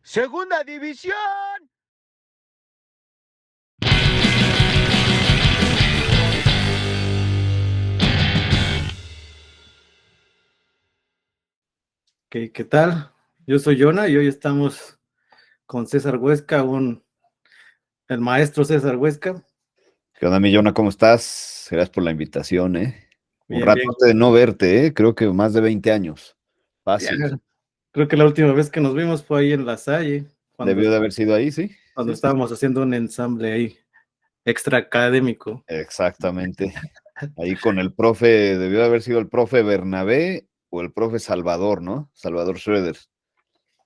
Segunda división. ¿Qué tal? Yo soy Jonah y hoy estamos con César Huesca, el maestro César Huesca. ¿Qué onda, mi Jonah? ¿Cómo estás? Gracias por la invitación, ¿eh? Un Bien, bien. rato de no verte, ¿eh? Creo que más de 20 años. Ya, Fácil. creo que la última vez que nos vimos fue ahí en La Salle, Debió de haber sido ahí, ¿sí? cuando Sí, sí. estábamos haciendo un ensamble ahí, extra académico. Exactamente. Ahí con el profe, debió de haber sido el profe Bernabé o el profe Salvador, ¿no? Salvador Schroeder.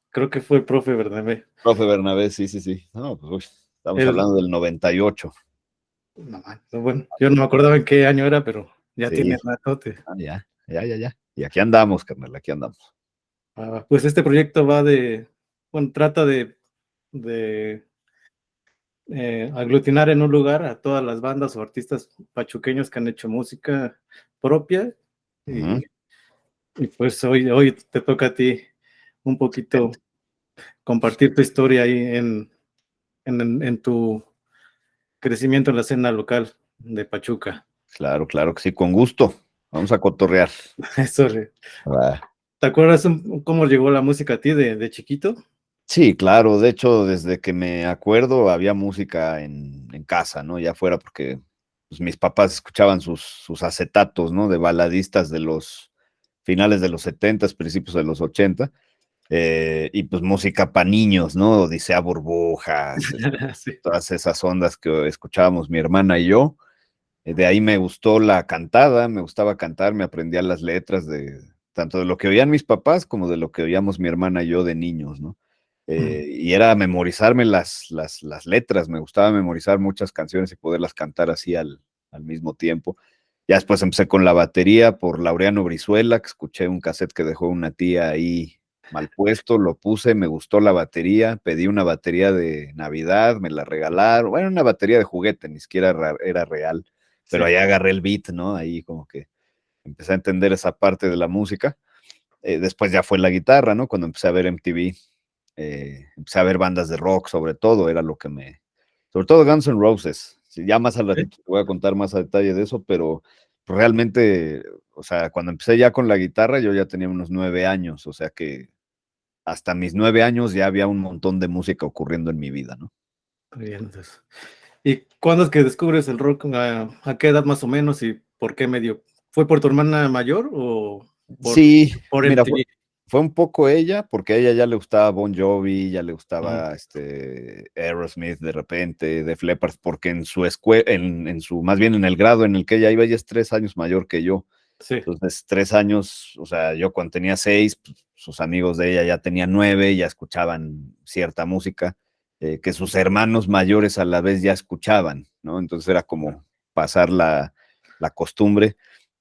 Creo que fue el profe Bernabé. Profe Bernabé, sí, sí, sí. No, pues, uy, estamos Él, hablando del 98. no, bueno, yo no me acordaba en qué año era, pero ya Sí. tiene ratote. Ya. Y aquí andamos, carnal, aquí andamos. Pues este proyecto trata de aglutinar en un lugar a todas las bandas o artistas pachuqueños que han hecho música propia y, Ujú. y pues hoy te toca a ti un poquito compartir tu historia ahí en tu crecimiento en la escena local de Pachuca. Claro que sí, con gusto. Vamos a cotorrear. Eso, Va. ¿te acuerdas cómo llegó la música a ti de chiquito? Sí, claro, de hecho, desde que me acuerdo había música en casa, ¿no? Ya fuera porque pues, mis papás escuchaban sus acetatos, ¿no? De baladistas de los finales de los 70, principios de los 80, y pues música para niños, ¿no? Odisea Burbujas, Sí. todas esas ondas que escuchábamos mi hermana y yo. De ahí me gustó la cantada, me gustaba cantar, me aprendía las letras de tanto de lo que oían mis papás como de lo que oíamos mi hermana y yo de niños, ¿no? Y era memorizarme las letras, me gustaba memorizar muchas canciones y poderlas cantar así al mismo tiempo. Ya después empecé con la batería por Laureano Brizuela, que escuché un cassette que dejó una tía ahí mal puesto, lo puse, me gustó la batería, pedí una batería de Navidad, me la regalaron, bueno, una batería de juguete, ni siquiera era real, pero Sí. ahí agarré el beat, ¿no? Ahí como que empecé a entender esa parte de la música. Después ya fue la guitarra, ¿no? Cuando empecé a ver MTV, empecé a ver bandas de rock, sobre todo, era lo que sobre todo Guns N' Roses. Sí, ya más al ratito te voy a contar más a detalle de eso, pero realmente, o sea, cuando empecé ya con la guitarra, yo ya tenía unos 9 años, o sea que hasta mis 9 años ya había un montón de música ocurriendo en mi vida, ¿no? Bien, entonces. ¿Y cuándo es que descubres el rock? ¿A qué edad más o menos y por qué medio? ¿Fue por tu hermana mayor o por, Sí, por mira, fue, MTV? fue un poco ella, porque a ella ya le gustaba Bon Jovi, ya le Ujú. gustaba Aerosmith de repente, Def Leppard, porque en su escuela, más bien en el grado en el que ella iba, ella es 3 años mayor que yo. Sí. Entonces, 3 años, o sea, yo cuando tenía 6, pues, sus amigos de ella ya tenían 9, ya escuchaban cierta música, que sus hermanos mayores a la vez ya escuchaban, ¿no? Entonces era como pasar la costumbre.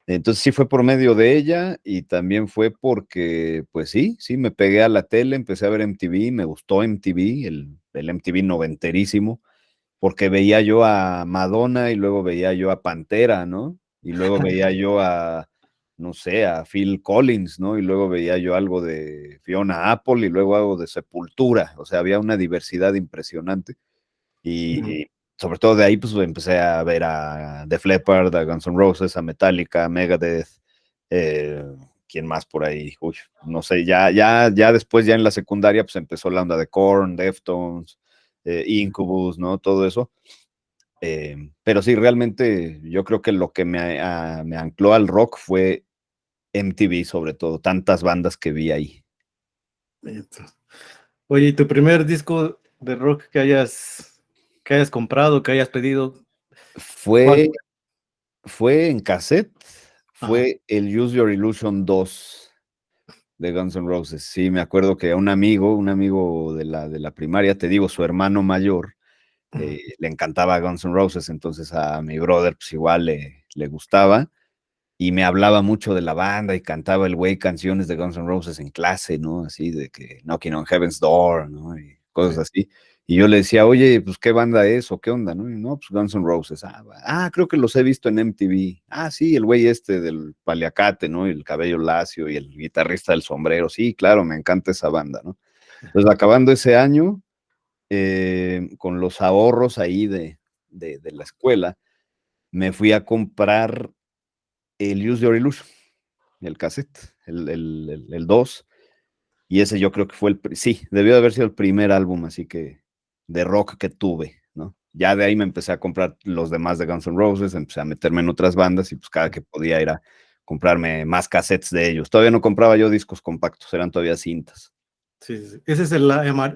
Entonces sí fue por medio de ella y también fue porque, pues sí, me pegué a la tele, empecé a ver MTV, me gustó MTV, el MTV noventerísimo, porque veía yo a Madonna y luego veía yo a Pantera, ¿no? Y luego veía yo no sé, a Phil Collins, ¿no? Y luego veía yo algo de Fiona Apple y luego algo de Sepultura, o sea, había una diversidad impresionante. Ujú. Y sobre todo de ahí, pues empecé a ver a Def Leppard, a Guns N' Roses, a Metallica, a Megadeth, eh, ¿quién más por ahí? Uy, no sé, ya después, ya en la secundaria, pues empezó la onda de Korn, Deftones, Incubus, ¿no? Todo eso. Pero sí, realmente yo creo que lo que me ancló al rock fue MTV, sobre todo, tantas bandas que vi ahí. Entonces, oye, ¿y tu primer disco de rock que hayas comprado, que hayas pedido? ¿Cuál Fue, fue? fue en cassette, Ajá. fue el Use Your Illusion 2 de Guns N' Roses. Sí, me acuerdo que a un amigo de la primaria, te digo, su hermano mayor, le encantaba Guns N' Roses, entonces a mi brother pues igual le gustaba y me hablaba mucho de la banda y cantaba el güey canciones de Guns N' Roses en clase, ¿no? Así de que Knocking on Heaven's Door, ¿no? Y cosas Sí. así. Y yo le decía, oye, pues qué banda es o qué onda, ¿no? Y no, pues Guns N' Roses. Creo que los he visto en MTV. Sí, el güey este del paliacate, ¿no? Y el cabello lacio y el guitarrista del sombrero. Sí, claro, me encanta esa banda, ¿no? Entonces, acabando ese año, con los ahorros ahí de la escuela, me fui a comprar el Use Your Illusion, el cassette, el 2, y ese yo creo que fue sí, debió de haber sido el primer álbum así que de rock que tuve, ¿no? Ya de ahí me empecé a comprar los demás de Guns N' Roses, empecé a meterme en otras bandas y pues cada que podía ir a comprarme más cassettes de ellos. Todavía no compraba yo discos compactos, eran todavía cintas. Sí, sí, sí. ¿Ese es el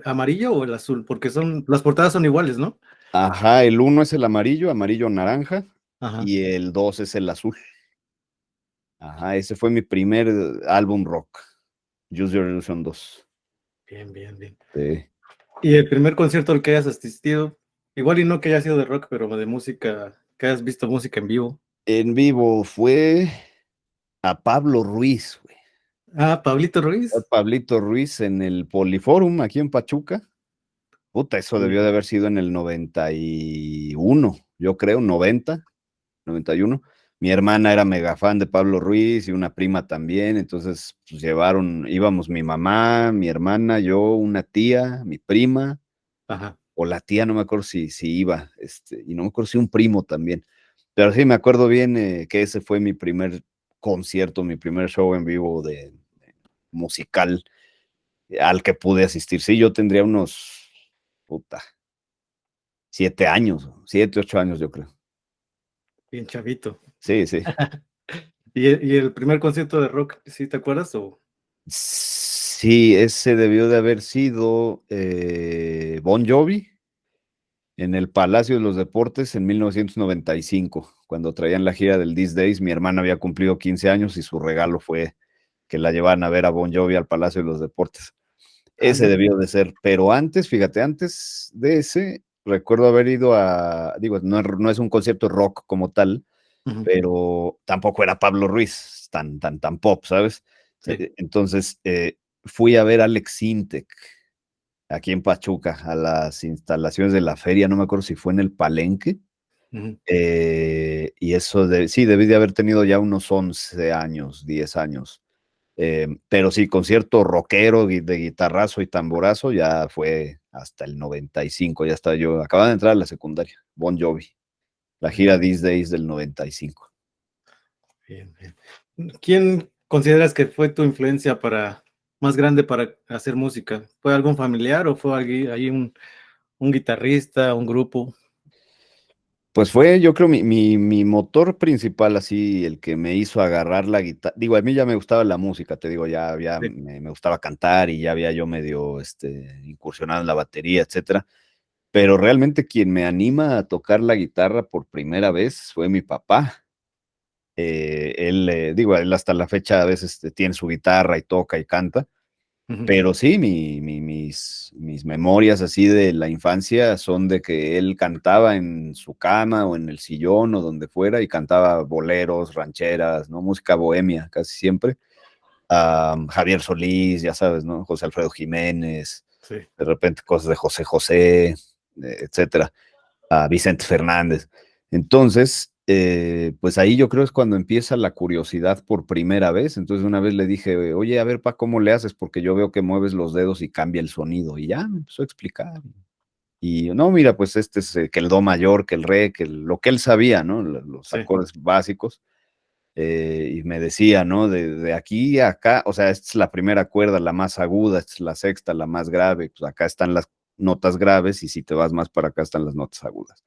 amarillo o el azul? Porque las portadas son iguales, ¿no? Ajá, el 1 es el amarillo, amarillo naranja, Ajá. y el 2 es el azul. Ajá, ese fue mi primer álbum rock, Use Your Illusion 2. Bien, bien, bien. Sí. ¿Y el primer concierto al que hayas asistido? Igual y no que haya sido de rock, pero de música, que hayas visto música en vivo. En vivo fue a Pablo Ruiz, güey. Ah, Pablito Fue Ruiz. Pablito Ruiz en el Poliforum aquí en Pachuca. Puta, eso Sí. debió de haber sido en el 91, yo creo, 90, 91. Mi hermana era mega fan de Pablo Ruiz y una prima también, entonces pues, íbamos mi mamá, mi hermana, yo, una tía, mi prima, Ajá. o la tía, no me acuerdo si iba, y no me acuerdo si un primo también. Pero sí, me acuerdo bien que ese fue mi primer concierto, mi primer show en vivo de musical al que pude asistir. Sí, yo tendría unos, puta, 7 años, 7, 8 años, yo creo. Bien chavito. Sí, sí. ¿Y el primer concierto de rock, sí te acuerdas? ¿O? Sí, ese debió de haber sido Bon Jovi en el Palacio de los Deportes en 1995, cuando traían la gira del These Days. Mi hermana había cumplido 15 años y su regalo fue que la llevaran a ver a Bon Jovi al Palacio de los Deportes. Ese Ándale. debió de ser, pero antes, fíjate, antes de ese, recuerdo haber ido digo, no es un concierto rock como tal, Ujú. pero tampoco era Pablo Ruiz, tan pop, ¿sabes? Sí. Entonces, fui a ver a Alex Sintek aquí en Pachuca, a las instalaciones de la feria, no me acuerdo si fue en el Palenque, Ujú. y eso, sí, debí de haber tenido ya unos 11 años, 10 años. Pero sí, concierto rockero de guitarrazo y tamborazo ya fue hasta el 95, ya estaba yo, acababa de entrar a la secundaria, Bon Jovi, la gira These Days del 95. Bien, bien. ¿Quién consideras que fue tu influencia más grande para hacer música? ¿Fue algún familiar o fue ahí un guitarrista, un grupo? Pues fue, yo creo, mi motor principal, así, el que me hizo agarrar la guitarra. Digo, a mí ya me gustaba la música, te digo, ya Sí. me gustaba cantar y ya había yo medio incursionado en la batería, etcétera. Pero realmente quien me anima a tocar la guitarra por primera vez fue mi papá. Digo, él hasta la fecha a veces tiene su guitarra y toca y canta, Ujú. pero sí, mis memorias así de la infancia son de que él cantaba en su cama o en el sillón o donde fuera y cantaba boleros, rancheras, ¿no? Música bohemia casi siempre. Javier Solís, ya sabes, ¿no? José Alfredo Jiménez, Sí. de repente cosas de José José, etcétera. Vicente Fernández. Entonces, pues ahí yo creo es cuando empieza la curiosidad por primera vez. Entonces una vez le dije, oye, a ver, ¿cómo le haces? Porque yo veo que mueves los dedos y cambia el sonido. Y ya me empezó a explicar. Y no, mira, pues este es que el do mayor, que el re, lo que él sabía, ¿no? Los Sí. acordes básicos. Y me decía, ¿no? De aquí a acá, o sea, esta es la primera cuerda, la más aguda, esta es la sexta, la más grave, pues acá están las notas graves y si te vas más para acá están las notas agudas.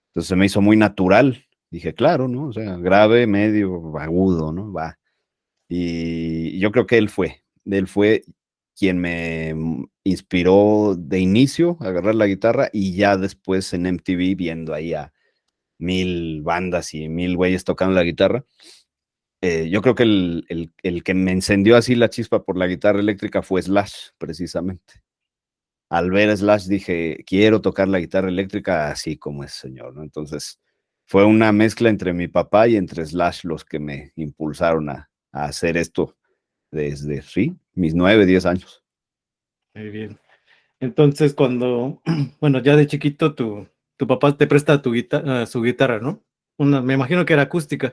Entonces se me hizo muy natural. Dije, claro, ¿no? O sea, grave, medio, agudo, ¿no? Va. Y yo creo que él fue quien me inspiró de inicio a agarrar la guitarra y ya después en MTV viendo ahí a 1000 bandas y 1000 güeyes tocando la guitarra. Yo creo que el que me encendió así la chispa por la guitarra eléctrica fue Slash, precisamente. Al ver a Slash dije, quiero tocar la guitarra eléctrica así como es, señor, ¿no? Entonces, fue una mezcla entre mi papá y entre Slash los que me impulsaron a hacer esto desde, sí, mis 9, 10 años. Muy bien. Entonces, bueno, ya de chiquito, tu papá te presta su guitarra, ¿no? Me imagino que era acústica.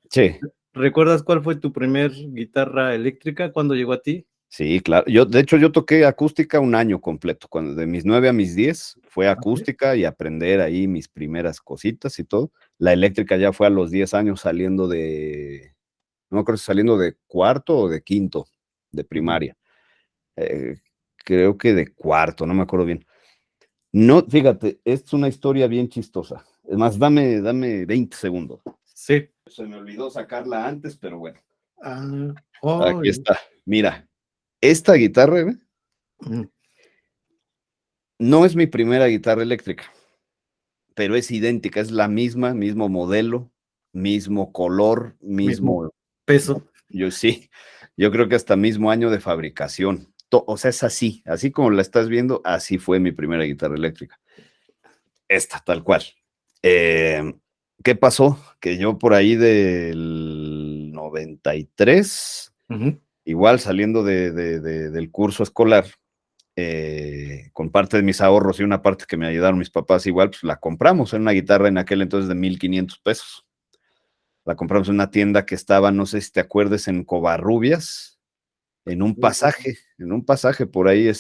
Sí. ¿Recuerdas cuál fue tu primer guitarra eléctrica? ¿Cuándo llegó a ti? Sí, claro. De hecho, yo toqué acústica un año completo. Cuando de mis 9 a mis 10 fue acústica y aprender ahí mis primeras cositas y todo. La eléctrica ya fue a los 10 años saliendo no me acuerdo si saliendo de cuarto o de quinto de primaria. Eh, Creo que de cuarto, no me acuerdo bien. No, fíjate, es una historia bien chistosa. Es más, dame 20 segundos. Sí. Se me olvidó sacarla antes, pero bueno. Oh, Aquí está. Mira, esta guitarra, ¿ve? No es mi primera guitarra eléctrica, pero es idéntica, es la misma, mismo modelo, mismo color, mismo peso. yo sí, yo creo que hasta mismo año de fabricación. O sea, es así como la estás viendo, así fue mi primera guitarra eléctrica. Esta, tal cual. ¿Qué pasó? Que yo por ahí del 93, igual saliendo del curso escolar, con parte de mis ahorros y una parte que me ayudaron mis papás igual, pues la compramos en una guitarra en aquel entonces de 1,500 pesos. La compramos en una tienda que estaba, no sé si te acuerdes, en Covarrubias, en un pasaje por ahí,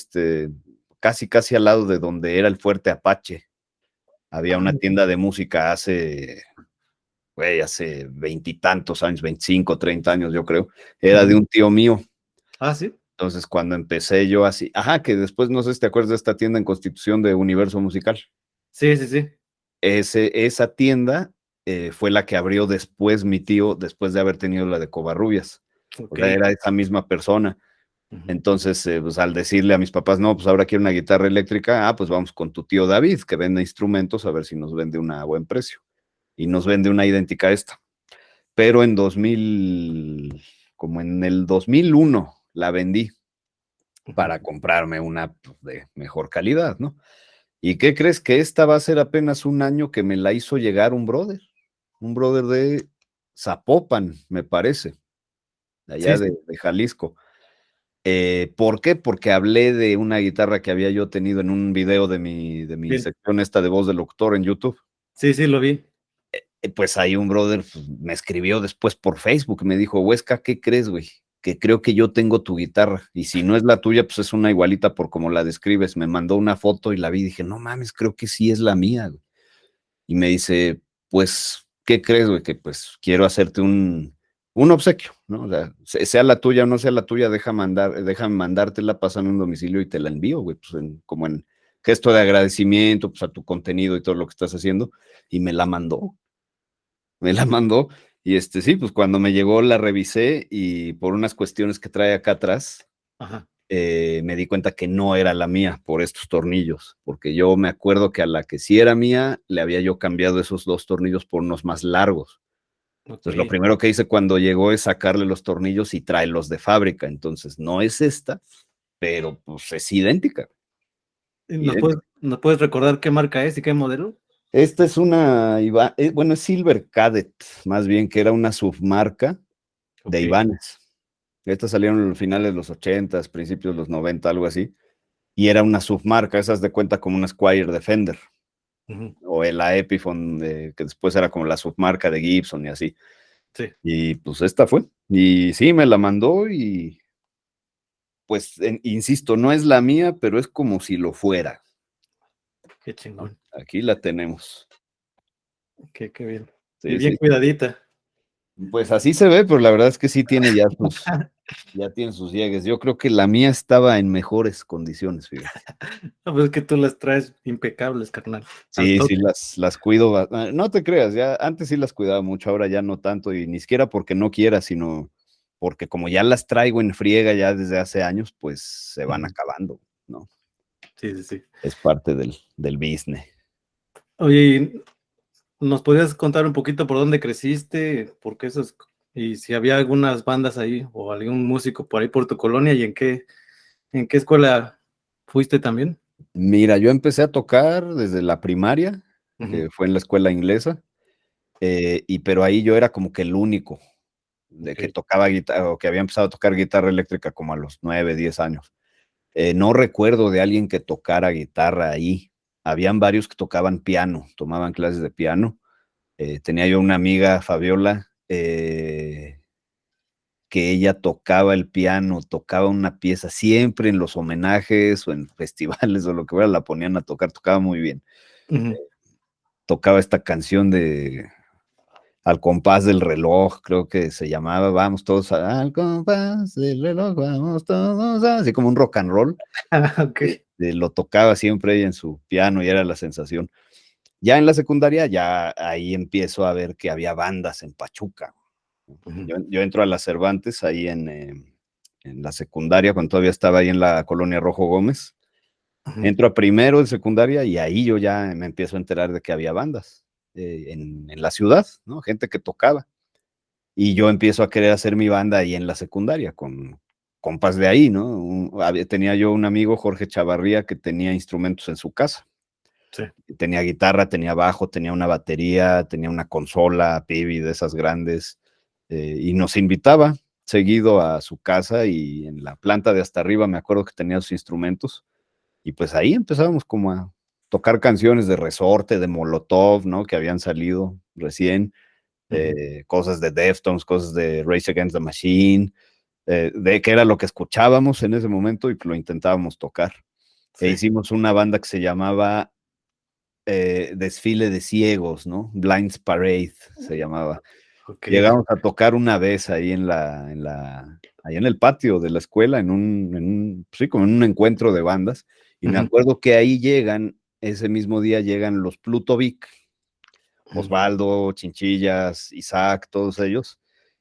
casi al lado de donde era el Fuerte Apache. Había una tienda de música hace 20 y tantos años, 25, 30 años, yo creo. Era de un tío mío. Ah, sí. Entonces, cuando empecé yo así, que después, no sé si te acuerdas de esta tienda en Constitución de Universo Musical. Sí, sí, sí. Esa tienda fue la que abrió después mi tío, después de haber tenido la de Covarrubias. O sea, era esa misma persona. Entonces, pues al decirle a mis papás, no, pues ahora quiero una guitarra eléctrica, pues vamos con tu tío David, que vende instrumentos, a ver si nos vende una a buen precio. Y nos vende una idéntica a esta. Pero como en el 2001, la vendí para comprarme una de mejor calidad, ¿no? ¿Y qué crees? Que esta va a ser apenas un año que me la hizo llegar un brother de Zapopan, me parece, de allá Sí. de Jalisco. ¿Por qué? Porque hablé de una guitarra que había yo tenido en un video de mi Bien. sección esta de Voz del Locutor en YouTube. Sí, sí, lo vi. Pues ahí un brother me escribió después por Facebook, me dijo, Huesca, ¿qué crees, güey? Que creo que yo tengo tu guitarra, y si no es la tuya, pues es una igualita por como la describes. Me mandó una foto y la vi y dije, no mames, creo que sí es la mía, güey. Y me dice, pues, ¿qué crees, güey? Que pues quiero hacerte un obsequio, ¿no? O sea, sea la tuya o no sea la tuya, déjame mandártela, pásame un domicilio y te la envío, güey, pues como en gesto de agradecimiento, pues a tu contenido y todo lo que estás haciendo. Y me la mandó. Y sí, pues cuando me llegó la revisé y por unas cuestiones que trae acá atrás, me di cuenta que no era la mía por estos tornillos, porque yo me acuerdo que a la que sí era mía, le había yo cambiado esos 2 tornillos por unos más largos. Entonces, lo primero que hice cuando llegó es sacarle los tornillos y traerlos de fábrica. Entonces, no es esta, pero pues es idéntica. ¿Nos puedes recordar qué marca es y qué modelo? Esta es es Silver Cadet, más bien, que era una submarca de Ibanez. Estas salieron en los finales de los 80s, principios de los 90, algo así. Y era una submarca, esas de cuenta como una Squier Defender. O la Epiphone, que después era como la submarca de Gibson y así. Sí. Y pues esta fue. Y sí, me la mandó y pues, insisto, no es la mía, pero es como si lo fuera. Qué chingón. Aquí la tenemos. Qué bien. Sí, Y bien sí. cuidadita. Pues así se ve, pero la verdad es que sí tiene ya tiene sus llegues. Yo creo que la mía estaba en mejores condiciones, fíjate. No, pues es que tú las traes impecables, carnal. Sí, sí, las cuido. No te creas, ya antes sí las cuidaba mucho, ahora ya no tanto, y ni siquiera porque no quiera, sino porque como ya las traigo en friega ya desde hace años, pues se van acabando, ¿no? Sí, sí, sí. Es parte del business. Oye, ¿nos podrías contar un poquito por dónde creciste? Y si había algunas bandas ahí o algún músico por ahí por tu colonia y en qué escuela fuiste también? Mira, yo empecé a tocar desde la primaria, que fue en la escuela inglesa, pero ahí yo era como que el único de que tocaba guitarra, o que había empezado a tocar guitarra eléctrica como a los 9, 10 años. No recuerdo de alguien que tocara guitarra ahí. Habían varios que tocaban piano, tomaban clases de piano. Tenía yo una amiga, Fabiola, que que ella tocaba el piano, tocaba una pieza, siempre en los homenajes o en festivales o lo que fuera, la ponían a tocar, tocaba muy bien. Tocaba esta canción de Al compás del reloj, creo que se llamaba, vamos todos al compás del reloj, vamos todos, así como un rock and roll. Okay. Lo tocaba siempre ella en su piano y era la sensación. Ya en la secundaria, ya ahí empiezo a ver que había bandas en Pachuca. Yo entro a la Cervantes ahí en la secundaria, cuando todavía estaba ahí en la colonia Rojo Gómez. Entro a primero de secundaria y ahí yo ya me empiezo a enterar de que había bandas en la ciudad, ¿no? Gente que tocaba. Y yo empiezo a querer hacer mi banda ahí en la secundaria, con compas de ahí, ¿no? Tenía yo un amigo, Jorge Chavarría, que tenía instrumentos en su casa. Sí. Tenía guitarra, tenía bajo, tenía una batería, tenía una consola, Pibi de esas grandes, y nos invitaba seguido a su casa y en la planta de hasta arriba me acuerdo que tenía sus instrumentos y pues ahí empezábamos como a tocar canciones de Resorte, de Molotov, ¿no? Que habían salido recién, cosas de Deftones, cosas de Rage Against the Machine, de que era lo que escuchábamos en ese momento y lo intentábamos tocar. Sí. E hicimos una banda que se llamaba Desfile de Ciegos, ¿no? Blinds Parade se llamaba. Okay. Llegamos a tocar una vez ahí ahí en el patio de la escuela, sí, como en un encuentro de bandas, y me acuerdo que ahí ese mismo día llegan los Pluto Vic, Osvaldo, Chinchillas, Isaac, todos ellos,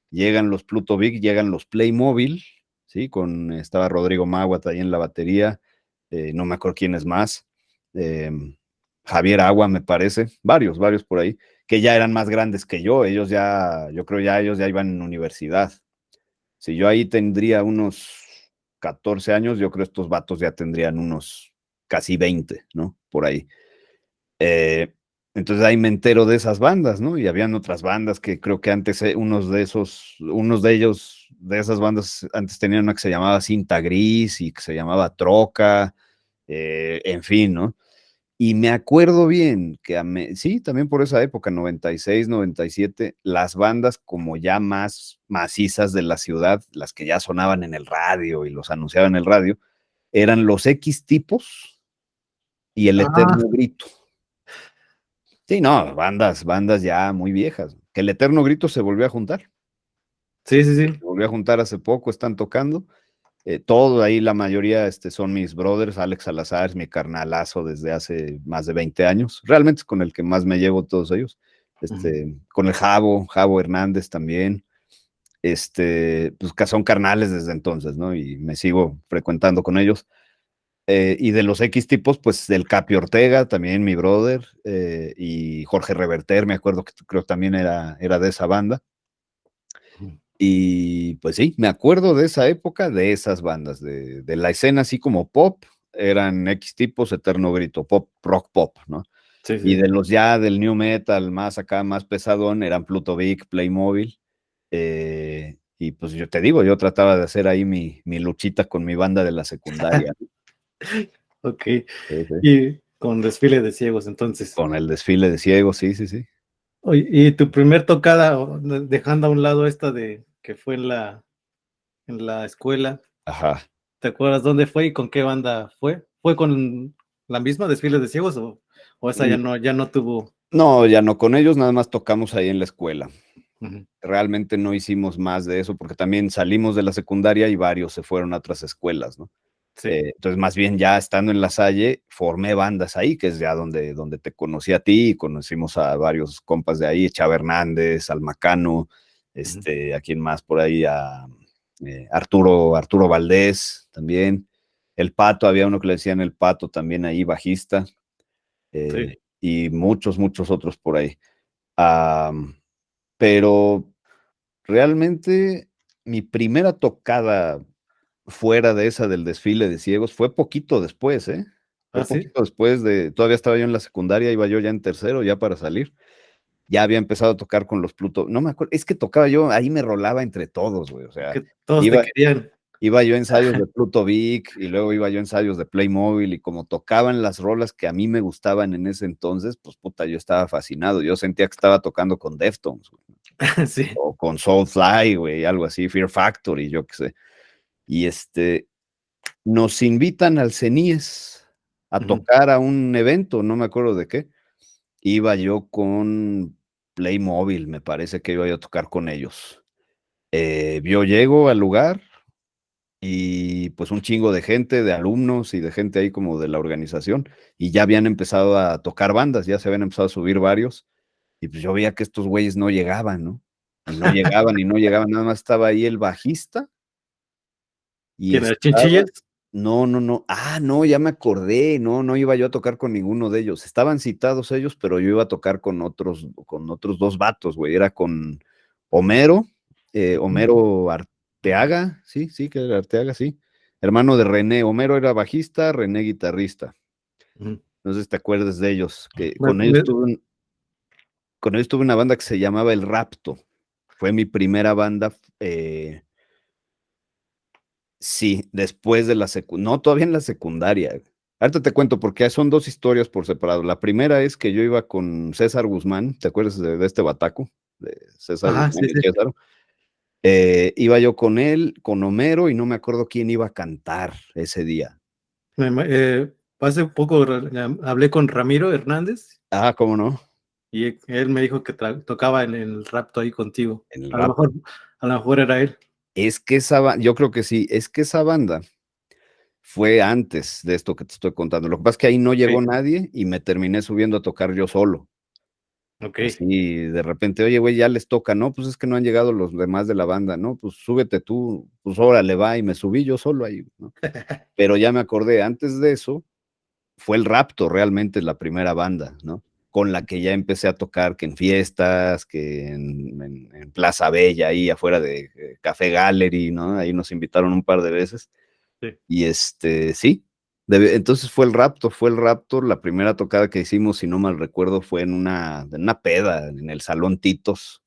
llegan los Pluto Vic, llegan los Playmobil, ¿sí? Estaba Rodrigo Máguata ahí en la batería, no me acuerdo quién es más, Javier Agua, me parece, varios por ahí, que ya eran más grandes que yo creo ellos ya iban en universidad. Si yo ahí tendría unos 14 años, yo creo estos vatos ya tendrían unos casi 20, ¿no? Por ahí. Entonces ahí me entero de esas bandas, ¿no? Y habían otras bandas que creo que antes, unos de ellos, de esas bandas, antes tenían una que se llamaba Cinta Gris y que se llamaba Troca, en fin, ¿no? Y me acuerdo bien que sí, también por esa época, 96, 97, las bandas como ya más macizas de la ciudad, las que ya sonaban en el radio y los anunciaban en el radio, eran los X-Tipos y el Eterno Grito. Sí, no, bandas ya muy viejas. Que el Eterno Grito se volvió a juntar. Sí. Se volvió a juntar hace poco, están tocando. Todo ahí, la mayoría son mis brothers. Alex Salazar es mi carnalazo desde hace más de 20 años. Realmente es con el que más me llevo todos ellos. Con el Javo Hernández también. Pues que son carnales desde entonces, ¿no? Y me sigo frecuentando con ellos. Y de los X-Tipos, pues del Capi Ortega, también mi brother, y Jorge Reverter, me acuerdo que creo también era de esa banda. Y pues sí, me acuerdo de esa época, de esas bandas, de la escena así como pop, eran X-Tipos, Eterno Grito, rock pop, ¿no? Sí. Y de los ya del new metal, más acá, más pesadón, eran Pluto Vic, Playmobil. Y pues yo te digo, yo trataba de hacer ahí mi luchita con mi banda de la secundaria. Ok. Sí. Y con Desfile de Ciegos, entonces. Con el Desfile de Ciegos, sí. Oye, y tu primer tocada, dejando a un lado esta de que fue en la escuela, Ajá. ¿te acuerdas dónde fue y con qué banda fue? ¿Fue con la misma Desfile de Ciegos o esa ya no tuvo? No, ya no, con ellos nada más tocamos ahí en la escuela. Uh-huh. Realmente no hicimos más de eso porque también salimos de la secundaria y varios se fueron a otras escuelas, ¿no? Sí. Entonces, más bien ya estando en La Salle, formé bandas ahí, que es ya donde te conocí a ti y conocimos a varios compas de ahí, Chava Hernández, al Macano, a quién más por ahí, a Arturo Valdés también. El Pato, había uno que le decían el Pato también ahí, bajista. Sí. Y muchos otros por ahí. Pero realmente mi primera tocada fuera de esa del Desfile de Ciegos fue poquito después, ¿eh? Fue ¿Sí? poquito después todavía estaba yo en la secundaria, iba yo ya en tercero, ya para salir. Ya había empezado a tocar con los Pluto, no me acuerdo, es que tocaba yo, ahí me rolaba entre todos, güey, o sea, Que todos te querían. iba yo a ensayos de Pluto Vic y luego iba yo a ensayos de Playmobil y como tocaban las rolas que a mí me gustaban en ese entonces, pues puta, yo estaba fascinado, yo sentía que estaba tocando con Deftones. Sí. o con Soulfly, güey, algo así, Fear Factory, yo qué sé. Y nos invitan al CENIES a Ujú. tocar a un evento, no me acuerdo de qué. Iba yo con Playmobil, me parece que iba yo a tocar con ellos. Yo llego al lugar y pues un chingo de gente, de alumnos y de gente ahí como de la organización, y ya habían empezado a tocar bandas, ya se habían empezado a subir varios, y pues yo veía que estos güeyes no llegaban, ¿no? Y no llegaban y no llegaban, nada más estaba ahí el bajista y ¿Quién era? estaba, ¿Chinchillas? no, no, no, no, ya me acordé, no iba yo a tocar con ninguno de ellos, estaban citados ellos, pero yo iba a tocar con otros dos vatos, güey, era con Homero, Homero Arteaga, sí, que era Arteaga, sí, hermano de René. Homero era bajista, René guitarrista, Ujú. no sé si te acuerdas de ellos, que Me- me- con ellos tuve una banda que se llamaba El Rapto, fue mi primera banda, sí, después de la secundaria, no, todavía en la secundaria. Ahorita te cuento porque son dos historias por separado. La primera es que yo iba con César Guzmán, ¿te acuerdas de este bataco? De César Ajá, Guzmán sí, y sí. César. Iba yo con él, con Homero, y no me acuerdo quién iba a cantar ese día. Hace poco hablé con Ramiro Hernández Ah, ¿cómo no? y él me dijo que tocaba en el Rapto ahí contigo. En el A lo rap. mejor, a lo mejor era él. Es que yo creo que sí, es que esa banda fue antes de esto que te estoy contando. Lo que pasa es que ahí no Sí, llegó nadie y me terminé subiendo a tocar yo solo. ok. Así de repente, oye, güey, ya les toca, no, pues es que no han llegado los demás de la banda, no, pues súbete tú, pues órale, va, y me subí yo solo ahí, ¿no? Pero ya me acordé, antes de eso, fue el Rapto realmente la primera banda, ¿no? Con la que ya empecé a tocar, que en fiestas, que en Plaza Bella, ahí afuera de Café Gallery, ¿no? Ahí nos invitaron un par de veces. Sí. Y sí, entonces fue el Raptor, la primera tocada que hicimos, si no mal recuerdo, fue en una peda, en el Salón Titos.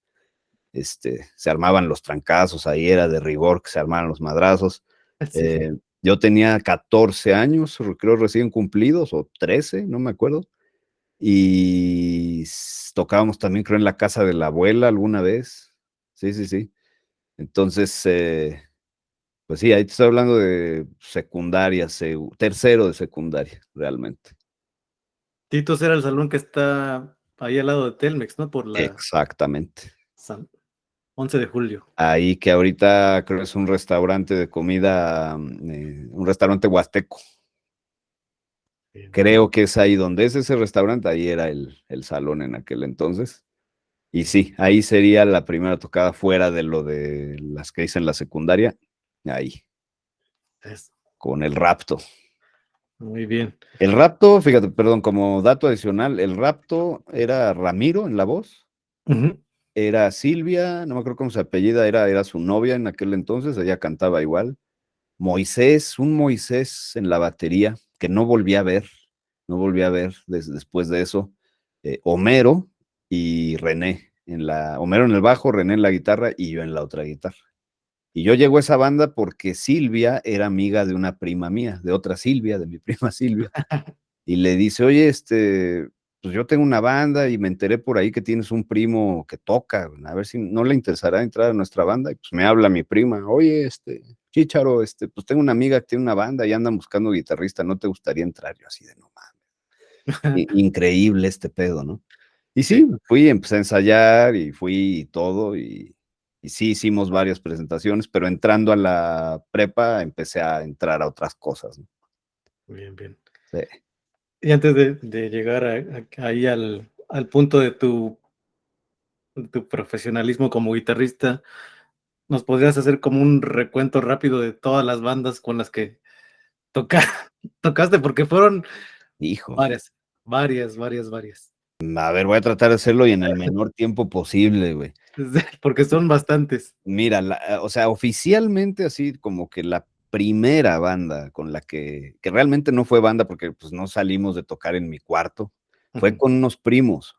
Se armaban los trancazos, ahí era de rigor que se armaran los madrazos. Sí, sí. Yo tenía 14 años, creo recién cumplidos, o 13, no me acuerdo. Y tocábamos también, creo, en la casa de la abuela alguna vez. Sí, sí, sí. Entonces, pues sí, ahí te estoy hablando de secundaria, tercero de secundaria, realmente. Titos era el salón que está ahí al lado de Telmex, ¿no? Por la Exactamente. San 11 de julio. Ahí que ahorita creo es un restaurante de comida, un restaurante huasteco. Bien, bien. Creo que es ahí donde es ese restaurante, ahí era el salón en aquel entonces. Y sí, ahí sería la primera tocada fuera de lo de las que hice en la secundaria, ahí, Eso. con el Rapto. Muy bien. El Rapto, fíjate, perdón, como dato adicional, el Rapto era Ramiro en la voz, Ujú. era Silvia, no me acuerdo cómo se apellida, era su novia en aquel entonces, ella cantaba igual. Moisés, un Moisés en la batería, que no volví a ver, después de eso. Homero y René, Homero en el bajo, René en la guitarra y yo en la otra guitarra. Y yo llego a esa banda porque Silvia era amiga de una prima mía, de otra Silvia, de mi prima Silvia, y le dice, oye, pues yo tengo una banda y me enteré por ahí que tienes un primo que toca, a ver si no le interesará entrar a nuestra banda. Y pues me habla mi prima, oye, Chícharo, pues tengo una amiga que tiene una banda y andan buscando guitarrista, ¿no te gustaría entrar? Yo así de no mames, increíble este pedo, ¿no? Y Sí, sí, fui, empecé a ensayar y fui y todo, y sí hicimos varias presentaciones, pero entrando a la prepa empecé a entrar a otras cosas, ¿no? bien, bien. Sí. Y antes de llegar ahí al punto de tu profesionalismo como guitarrista, ¿nos podrías hacer como un recuento rápido de todas las bandas con las que toca, tocaste? Porque fueron Hijo. varias, varias, varias, varias. A ver, voy a tratar de hacerlo y en el menor tiempo posible, güey. Porque son bastantes. Mira, o sea, oficialmente así como que la primera banda con la que realmente no fue banda porque pues no salimos de tocar en mi cuarto, fue Ujú. con unos primos.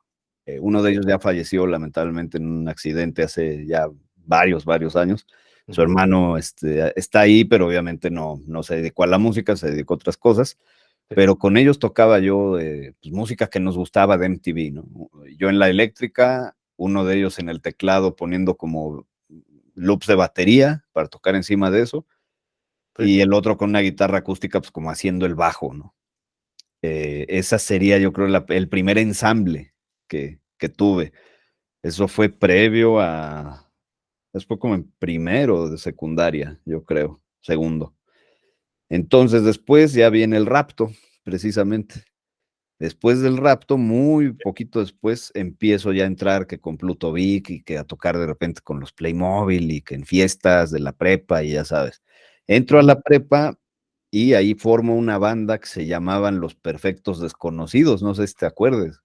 Uno de Ok. ellos ya falleció lamentablemente en un accidente hace ya varios años. Su Ujú. hermano está ahí, pero obviamente no se dedicó a la música, se dedicó a otras cosas. Sí. Pero con ellos tocaba yo pues, música que nos gustaba de MTV, ¿no? Yo en la eléctrica, uno de ellos en el teclado poniendo como loops de batería para tocar encima de eso, y el otro con una guitarra acústica, pues como haciendo el bajo, ¿no? Esa sería, yo creo, el primer ensamble que tuve. Eso fue previo a, fue como en primero de secundaria, yo creo, segundo. Entonces después ya viene el rapto, precisamente. Después del rapto, muy poquito después, empiezo ya a entrar que con Pluto Vic y que a tocar de repente con los Playmobil y que en fiestas de la prepa y ya sabes. Entro a la prepa y ahí formo una banda que se llamaban Los Perfectos Desconocidos, no sé si te acuerdes.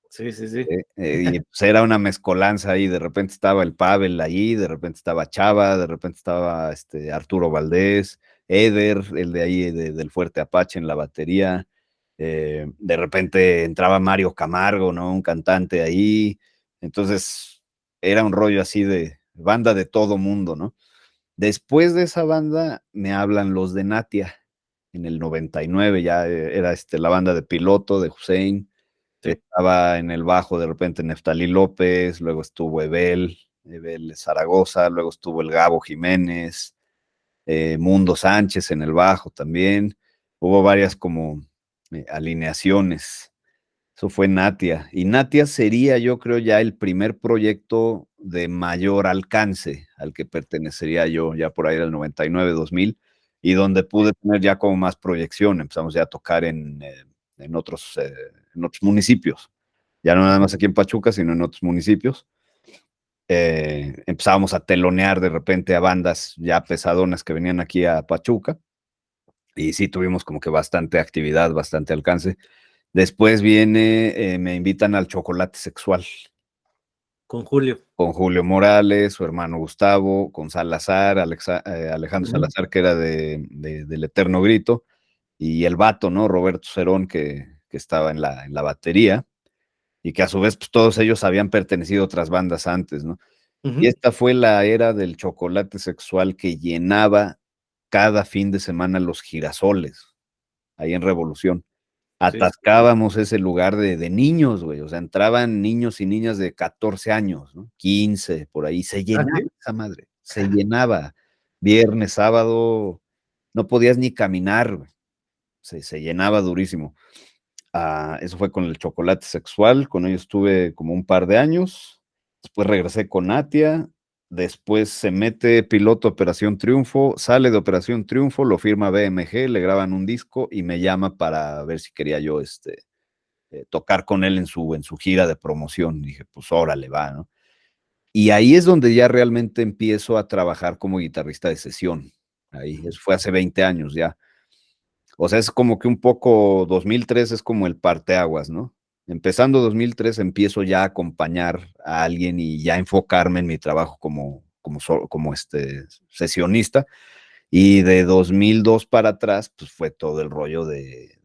Sí, sí, sí. Y pues era una mezcolanza ahí, de repente estaba el Pavel ahí, de repente estaba Chava, de repente estaba Arturo Valdés, Eder, el de ahí del Fuerte Apache en la batería, de repente entraba Mario Camargo, ¿no? Un cantante ahí, entonces era un rollo así de banda de todo mundo, ¿no? Después de esa banda me hablan los de Natia, en el 99 ya era la banda de Piloto, de Hussein. Sí. Estaba en el bajo de repente Neftalí López, luego estuvo Ebel Zaragoza, luego estuvo el Gabo Jiménez, Mundo Sánchez en el bajo también. Hubo varias como alineaciones. Eso fue Natia. Y Natia sería, yo creo, ya el primer proyecto de mayor alcance al que pertenecería yo, ya por ahí del 99, 2000, y donde pude tener ya como más proyección. Empezamos ya a tocar en otros municipios. Ya no nada más aquí en Pachuca, sino en otros municipios. Empezábamos a telonear de repente a bandas ya pesadonas que venían aquí a Pachuca. Y sí tuvimos como que bastante actividad, bastante alcance. Después viene, me invitan al Chocolate Sexual. Con Julio. Con Julio Morales, su hermano Gustavo, con Salazar, Alejandro Salazar, que era del Eterno Grito, y el vato, ¿no? Roberto Cerón, que estaba en la batería, y que a su vez, pues todos ellos habían pertenecido a otras bandas antes, ¿no? Y esta fue la era del Chocolate Sexual que llenaba cada fin de semana los girasoles, ahí en Revolución. Atascábamos ese lugar de niños, güey, o sea, entraban niños y niñas de 14 años, ¿no? 15, por ahí, se llenaba esa madre, se llenaba. Viernes, sábado, no podías ni caminar, güey. Se llenaba durísimo. Eso fue con el Chocolate Sexual, con ellos estuve como un par de años, después regresé con Atia, después se mete Piloto Operación Triunfo, sale de Operación Triunfo, lo firma BMG, le graban un disco y me llama para ver si quería yo tocar con él en su gira de promoción. Dije, pues órale, va, ¿no? Y ahí es donde ya realmente empiezo a trabajar como guitarrista de sesión. Ahí, eso fue hace 20 años ya. O sea, es como que un poco 2003 es como el parteaguas, ¿no? Empezando 2003 empiezo ya a acompañar a alguien y ya enfocarme en mi trabajo como sesionista. Y de 2002 para atrás, pues fue todo el rollo de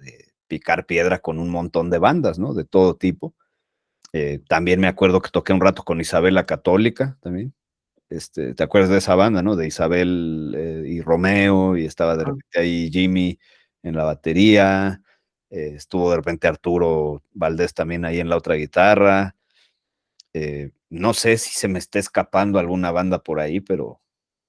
picar piedra con un montón de bandas, ¿no? De todo tipo. También me acuerdo que toqué un rato con Isabel la Católica también. ¿Te acuerdas de esa banda, no? De Isabel y Romeo, y estaba de repente ahí Jimmy en la batería, estuvo de repente Arturo Valdés también ahí en la otra guitarra. No sé si se me está escapando alguna banda por ahí, pero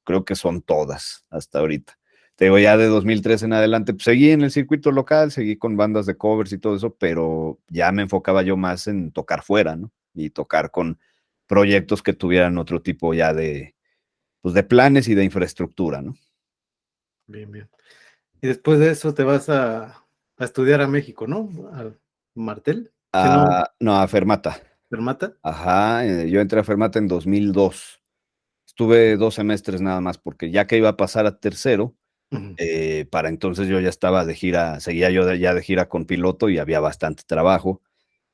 creo que son todas hasta ahorita. Te digo, ya de 2003 en adelante, pues seguí en el circuito local, seguí con bandas de covers y todo eso, pero ya me enfocaba yo más en tocar fuera, ¿no? Y tocar con proyectos que tuvieran otro tipo ya pues de planes y de infraestructura, ¿no? Bien, bien. Y después de eso te vas a estudiar a México, ¿no? Al Martel. No, a Fermata. ¿Fermata? Ajá, yo entré a Fermata en 2002. Estuve 2 semestres nada más, porque ya que iba a pasar a tercero, para entonces yo ya estaba de gira, seguía yo ya de gira con Piloto y había bastante trabajo.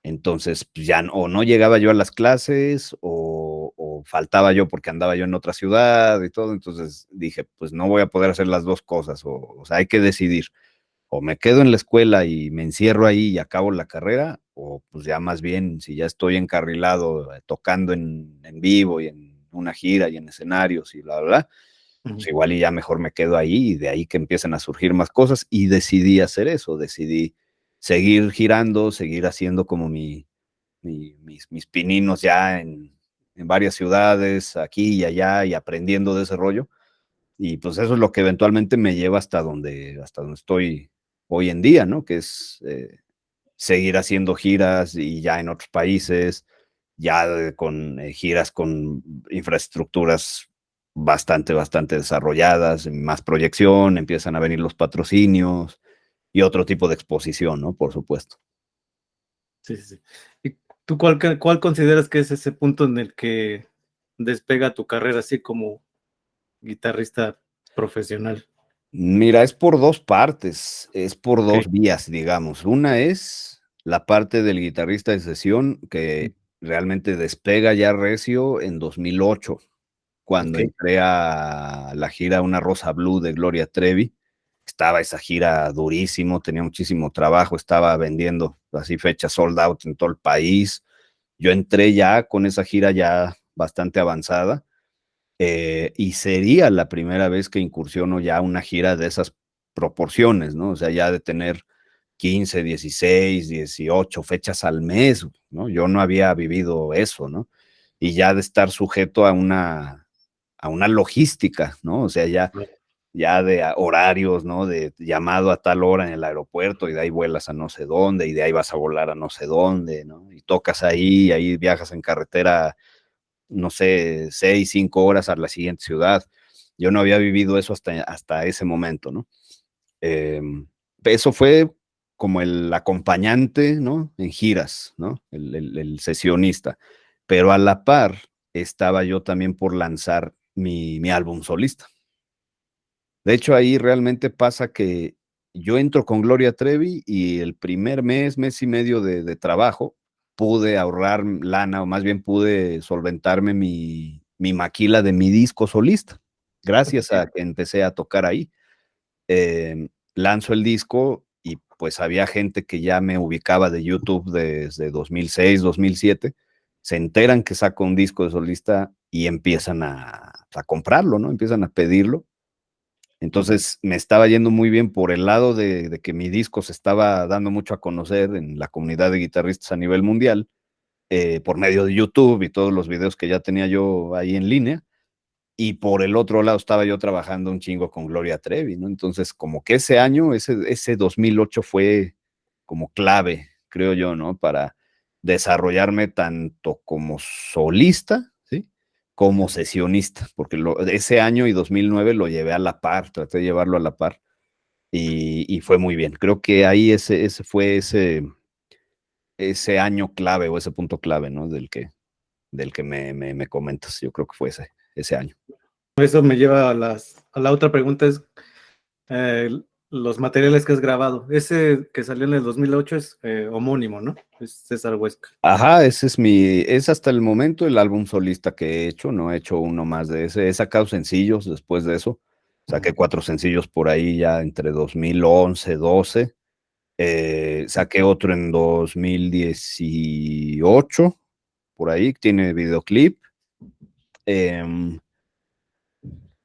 Entonces, pues ya o no llegaba yo a las clases o faltaba yo porque andaba yo en otra ciudad y todo. Entonces dije, pues no voy a poder hacer las dos cosas. O sea, hay que decidir. O me quedo en la escuela y me encierro ahí y acabo la carrera, o pues ya más bien, si ya estoy encarrilado tocando en vivo y en una gira y en escenarios y bla, bla, bla, pues igual y ya mejor me quedo ahí y de ahí que empiecen a surgir más cosas. Y decidí hacer eso, decidí seguir girando, seguir haciendo como mi mis pininos ya en varias ciudades, aquí y allá, y aprendiendo de ese rollo. Y pues eso es lo que eventualmente me lleva hasta donde estoy hoy en día, ¿no? Que es seguir haciendo giras y ya en otros países, ya con giras con infraestructuras bastante desarrolladas, más proyección, empiezan a venir los patrocinios y otro tipo de exposición, ¿no? Por supuesto. Sí, sí, sí. ¿Y tú cuál consideras que es ese punto en el que despega tu carrera así como guitarrista profesional? Mira, es por dos partes, es por Ok. dos vías, digamos. Una es la parte del guitarrista de sesión que realmente despega ya recio en 2008, cuando Ok. entré a la gira Una Rosa Blue de Gloria Trevi. Estaba esa gira durísimo, tenía muchísimo trabajo, estaba vendiendo así fechas sold out en todo el país. Yo entré ya con esa gira ya bastante avanzada. Y sería la primera vez que incursiono ya una gira de esas proporciones, ¿no? O sea, ya de tener 15, 16, 18 fechas al mes, ¿no? Yo no había vivido eso, ¿no? Y ya de estar sujeto a una logística, ¿no? O sea, ya de horarios, ¿no? De llamado a tal hora en el aeropuerto y de ahí vuelas a no sé dónde y de ahí vas a volar a no sé dónde, ¿no? Y tocas ahí viajas en carretera, no sé, 6, 5 horas a la siguiente ciudad. Yo no había vivido eso hasta ese momento, ¿no? Eso fue como el acompañante, ¿no? En giras, ¿no? El sesionista. Pero a la par estaba yo también por lanzar mi álbum solista. De hecho, ahí realmente pasa que yo entro con Gloria Trevi y el primer mes y medio de trabajo, pude ahorrar lana, o más bien pude solventarme mi maquila de mi disco solista, gracias a que empecé a tocar ahí. Lanzo el disco y pues había gente que ya me ubicaba de YouTube desde 2006, 2007, se enteran que saco un disco de solista y empiezan a comprarlo, ¿no? Empiezan a pedirlo. Entonces me estaba yendo muy bien por el lado de que mi disco se estaba dando mucho a conocer en la comunidad de guitarristas a nivel mundial, por medio de YouTube y todos los videos que ya tenía yo ahí en línea. Y por el otro lado estaba yo trabajando un chingo con Gloria Trevi, ¿no? Entonces, como que ese año, ese 2008 fue como clave, creo yo, ¿no? Para desarrollarme tanto como solista, ¿sí? Como sesionista, porque ese año y 2009 lo llevé a la par, traté de llevarlo a la par y fue muy bien. Creo que ahí ese fue ese año clave o ese punto clave, ¿no? Del que me comentas. Yo creo que fue ese año. Eso me lleva a la otra pregunta, es los materiales que has grabado. Ese que salió en el 2008 es homónimo, ¿no? Es César Huesca. Ajá, es hasta el momento el álbum solista que he hecho, no he hecho uno más de ese, he sacado sencillos después de eso, saqué 4 sencillos por ahí ya entre 2011, 12, saqué otro en 2018, por ahí, tiene videoclip,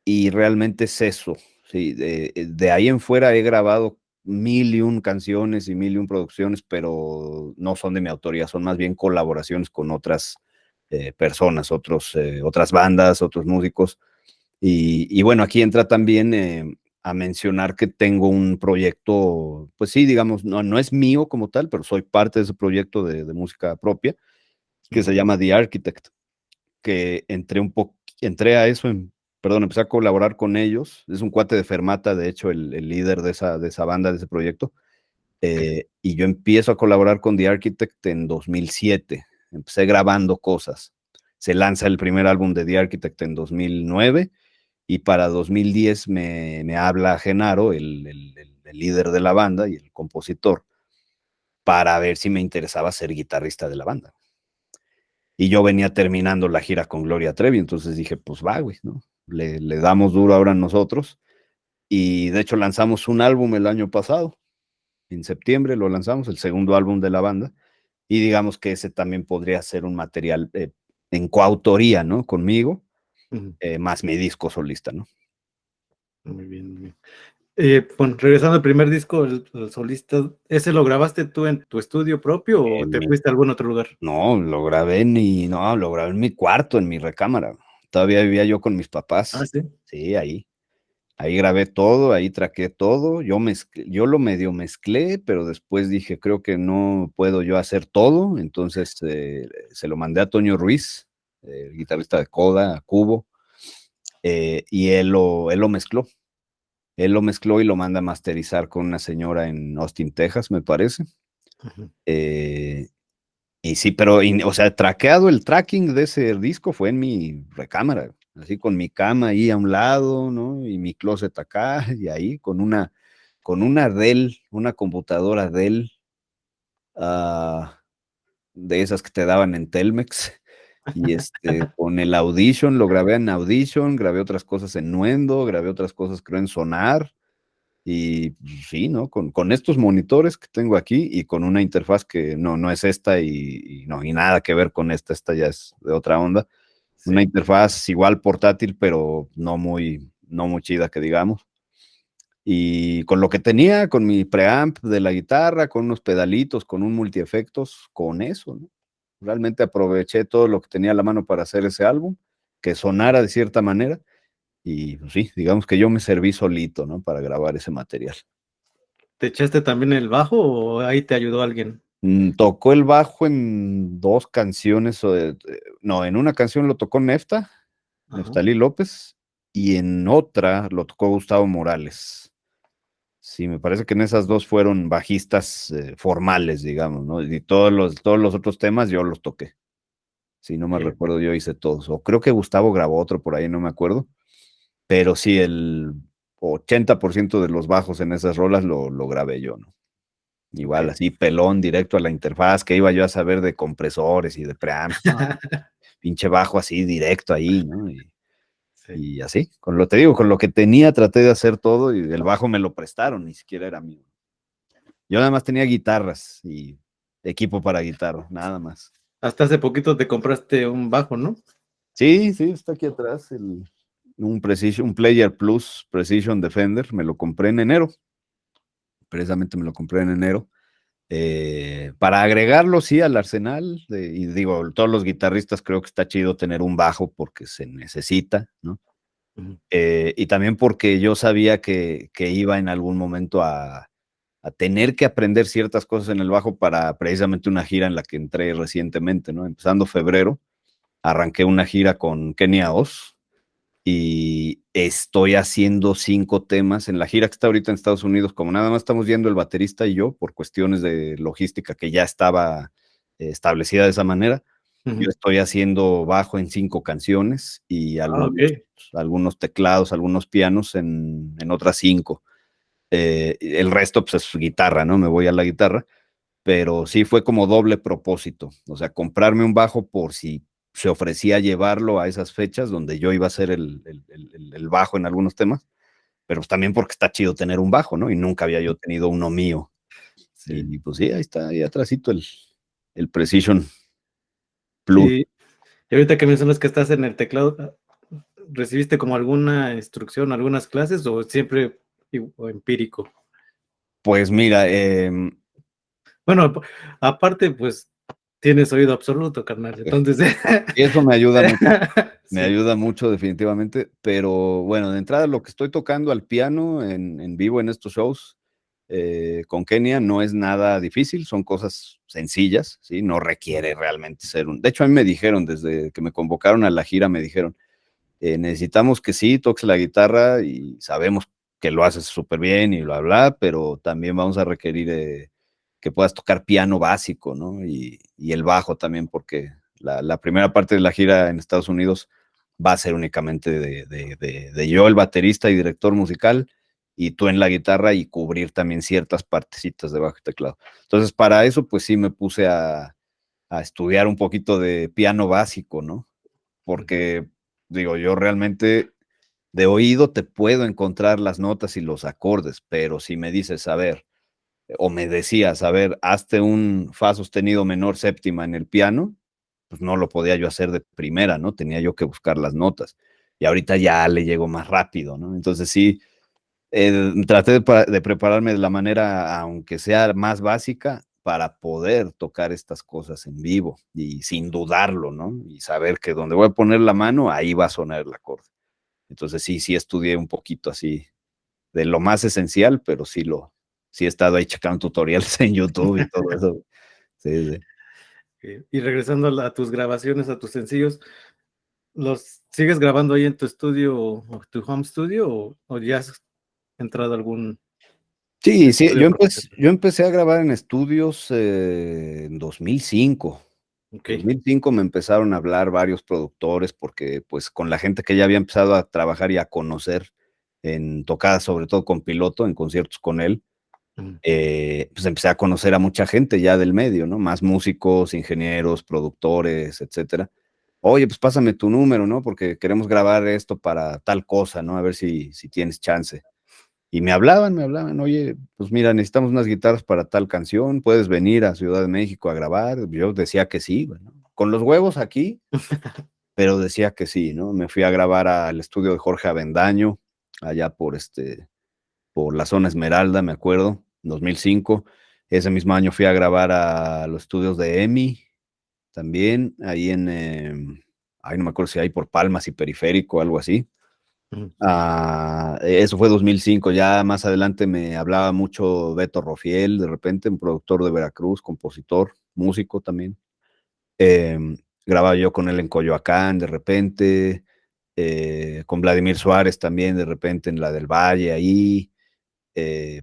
y realmente es eso, sí, de ahí en fuera he grabado 1001 canciones y 1001 producciones, pero no son de mi autoría, son más bien colaboraciones con otras personas, otras bandas, otros músicos. Y bueno, aquí entra también a mencionar que tengo un proyecto, pues sí, digamos, no es mío como tal, pero soy parte de ese proyecto de música propia, que se llama The Architect, que entré a eso, empecé a colaborar con ellos. Es un cuate de Fermata, de hecho, el líder de esa banda, de ese proyecto. Y yo empiezo a colaborar con The Architect en 2007. Empecé grabando cosas. Se lanza el primer álbum de The Architect en 2009 y para 2010 me habla Genaro, el líder de la banda y el compositor, para ver si me interesaba ser guitarrista de la banda. Y yo venía terminando la gira con Gloria Trevi, entonces dije, pues va, güey, ¿no? Le damos duro ahora nosotros. Y de hecho lanzamos un álbum el año pasado, en septiembre lo lanzamos, el segundo álbum de la banda, y digamos que ese también podría ser un material en coautoría, ¿no? Conmigo, más mi disco solista, ¿no? Muy bien, muy bien. Bueno, regresando al primer disco, el solista, ¿ese lo grabaste tú en tu estudio propio o te fuiste a algún otro lugar? No, lo grabé en mi cuarto, en mi recámara. Todavía vivía yo con mis Ah, papás. sí. Sí, ahí grabé todo, ahí traqué todo. Yo lo medio mezclé, pero después dije, creo que no puedo yo hacer todo. Entonces se lo mandé a Toño Ruiz, el guitarrista de Coda, a Cubo, y él lo mezcló. Él lo mezcló y lo manda a masterizar con una señora en Austin, Texas, me parece. Ujú. Y sí, pero, o sea, traqueado el tracking de ese disco fue en mi recámara, así con mi cama ahí a un lado, ¿no? Y mi closet acá, y ahí con una Dell, una computadora Dell, ah, de esas que te daban en Telmex, y con el Audition, lo grabé en Audition, grabé otras cosas en Nuendo, grabé otras cosas creo en Sonar, y pues, sí, ¿no? Con estos monitores que tengo aquí y con una interfaz que no es esta y no, y nada que ver con esta ya es de otra onda. Una Sí. interfaz igual portátil, pero no muy chida que digamos. Y con lo que tenía, con mi preamp de la guitarra, con unos pedalitos, con un multiefectos, con eso, ¿no? Realmente aproveché todo lo que tenía a la mano para hacer ese álbum, que sonara de cierta manera. Y pues, sí, digamos que yo me serví solito, ¿no? Para grabar ese material. ¿Te echaste también el bajo o ahí te ayudó alguien? Tocó el bajo en dos canciones, no, en una canción lo tocó Ajá. Neftalí López, y en otra lo tocó Gustavo Morales. Sí, me parece que en esas dos fueron bajistas formales, digamos, ¿no? Y todos los otros temas yo los toqué. Si no me Ok. recuerdo, yo hice todos. O creo que Gustavo grabó otro por ahí, no me acuerdo. Pero sí, el 80% de los bajos en esas rolas lo grabé yo, ¿no? Igual, Ok. así pelón directo a la interfaz, que iba yo a saber de compresores y de preamps, ¿no? Pinche bajo así directo ahí, ¿no? Sí. Y así, te digo, con lo que tenía traté de hacer todo y el bajo me lo prestaron, ni siquiera era mío. Yo nada más tenía guitarras y equipo para guitarra, nada más. Hasta hace poquito te compraste un bajo, ¿no? Sí, sí, está aquí atrás un Player Plus Precision Defender, me lo compré en enero, precisamente me lo compré en enero. Para agregarlo, sí, al arsenal, y digo, todos los guitarristas creo que está chido tener un bajo porque se necesita, ¿no? Ujú. Y también porque yo sabía que iba en algún momento a tener que aprender ciertas cosas en el bajo para precisamente una gira en la que entré recientemente, ¿no? Empezando febrero, arranqué una gira con Kenia Oz y estoy haciendo 5 temas en la gira que está ahorita en Estados Unidos, como nada más estamos yendo el baterista y yo por cuestiones de logística que ya estaba establecida de esa manera. Yo Ujú. estoy haciendo bajo en 5 canciones y Ah, ok. algunos teclados, algunos pianos en otras 5. El resto, pues, es guitarra, ¿no? Me voy a la guitarra, pero sí fue como doble propósito. O sea, comprarme un bajo por si se ofrecía llevarlo a esas fechas donde yo iba a hacer el bajo en algunos temas, pero pues también porque está chido tener un bajo, ¿no? Y nunca había yo tenido uno mío. Sí. Y pues sí, ahí está, ahí atrásito el Precision Plus. Sí. Y ahorita que mencionas que estás en el teclado, ¿recibiste como alguna instrucción, algunas clases o siempre o empírico? Pues mira, Bueno, aparte, pues tienes oído absoluto, carnal. Entonces, eso me sí. ayuda mucho definitivamente, pero bueno, de entrada lo que estoy tocando al piano en vivo en estos shows con Kenia no es nada difícil, son cosas sencillas, ¿sí? No requiere realmente ser de hecho a mí me dijeron, desde que me convocaron a la gira, me dijeron, necesitamos que sí toques la guitarra y sabemos que lo haces súper bien y bla, bla, pero también vamos a requerir que puedas tocar piano básico, ¿no? Y el bajo también, porque la primera parte de la gira en Estados Unidos va a ser únicamente de yo, el baterista y director musical, y tú en la guitarra y cubrir también ciertas partecitas de bajo y teclado. Entonces, para eso, pues sí me puse a estudiar un poquito de piano básico, ¿no? Porque, digo, yo realmente de oído te puedo encontrar las notas y los acordes, pero si me dices, a ver, o me decías, a ver, hazte un fa sostenido menor séptima en el piano, pues no lo podía yo hacer de primera, ¿no? Tenía yo que buscar las notas. Y ahorita ya le llego más rápido, ¿no? Entonces sí, Traté de prepararme de la manera, aunque sea más básica, para poder tocar estas cosas en vivo y sin dudarlo, ¿no? Y saber que donde voy a poner la mano, ahí va a sonar el acorde. Entonces sí estudié un poquito así de lo más esencial, pero sí he estado ahí checando tutoriales en YouTube y todo eso. Sí. Y regresando a tus grabaciones, a tus sencillos, ¿los sigues grabando ahí en tu estudio o tu home studio o ya has entrado a algún Sí, estudio profesional? yo empecé a grabar en estudios en 2005. Ok. 2005 me empezaron a hablar varios productores porque pues con la gente que ya había empezado a trabajar y a conocer en tocadas, sobre todo con Piloto, en conciertos con él, pues empecé a conocer a mucha gente ya del medio, ¿no? Más músicos, ingenieros, productores, etcétera. Oye, pues pásame tu número, ¿no? Porque queremos grabar esto para tal cosa, ¿no? A ver si tienes chance. Y me hablaban, oye, pues mira, necesitamos unas guitarras para tal canción, puedes venir a Ciudad de México a grabar. Yo decía que sí, bueno, con los huevos aquí, pero decía que sí, ¿no? Me fui a grabar al estudio de Jorge Avendaño, allá por la zona Esmeralda, me acuerdo, 2005. Ese mismo año fui a grabar a los estudios de EMI, también, ahí ay, no me acuerdo si ahí por Palmas y Periférico, algo así. Eso fue 2005. Ya más adelante me hablaba mucho Beto Rofiel, de repente, un productor de Veracruz, compositor, músico también. Grababa yo con él en Coyoacán, de repente, con Vladimir Suárez también, de repente en la del Valle, ahí,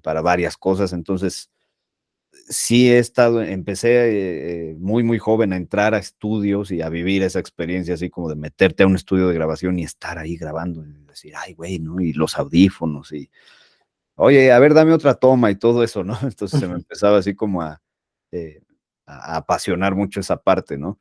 para varias cosas. Entonces, sí empecé muy, muy joven a entrar a estudios y a vivir esa experiencia así como de meterte a un estudio de grabación y estar ahí grabando y decir, ay, güey, ¿no? Y los audífonos y, oye, a ver, dame otra toma y todo eso, ¿no? Entonces se me empezaba así como eh, a apasionar mucho esa parte, ¿no?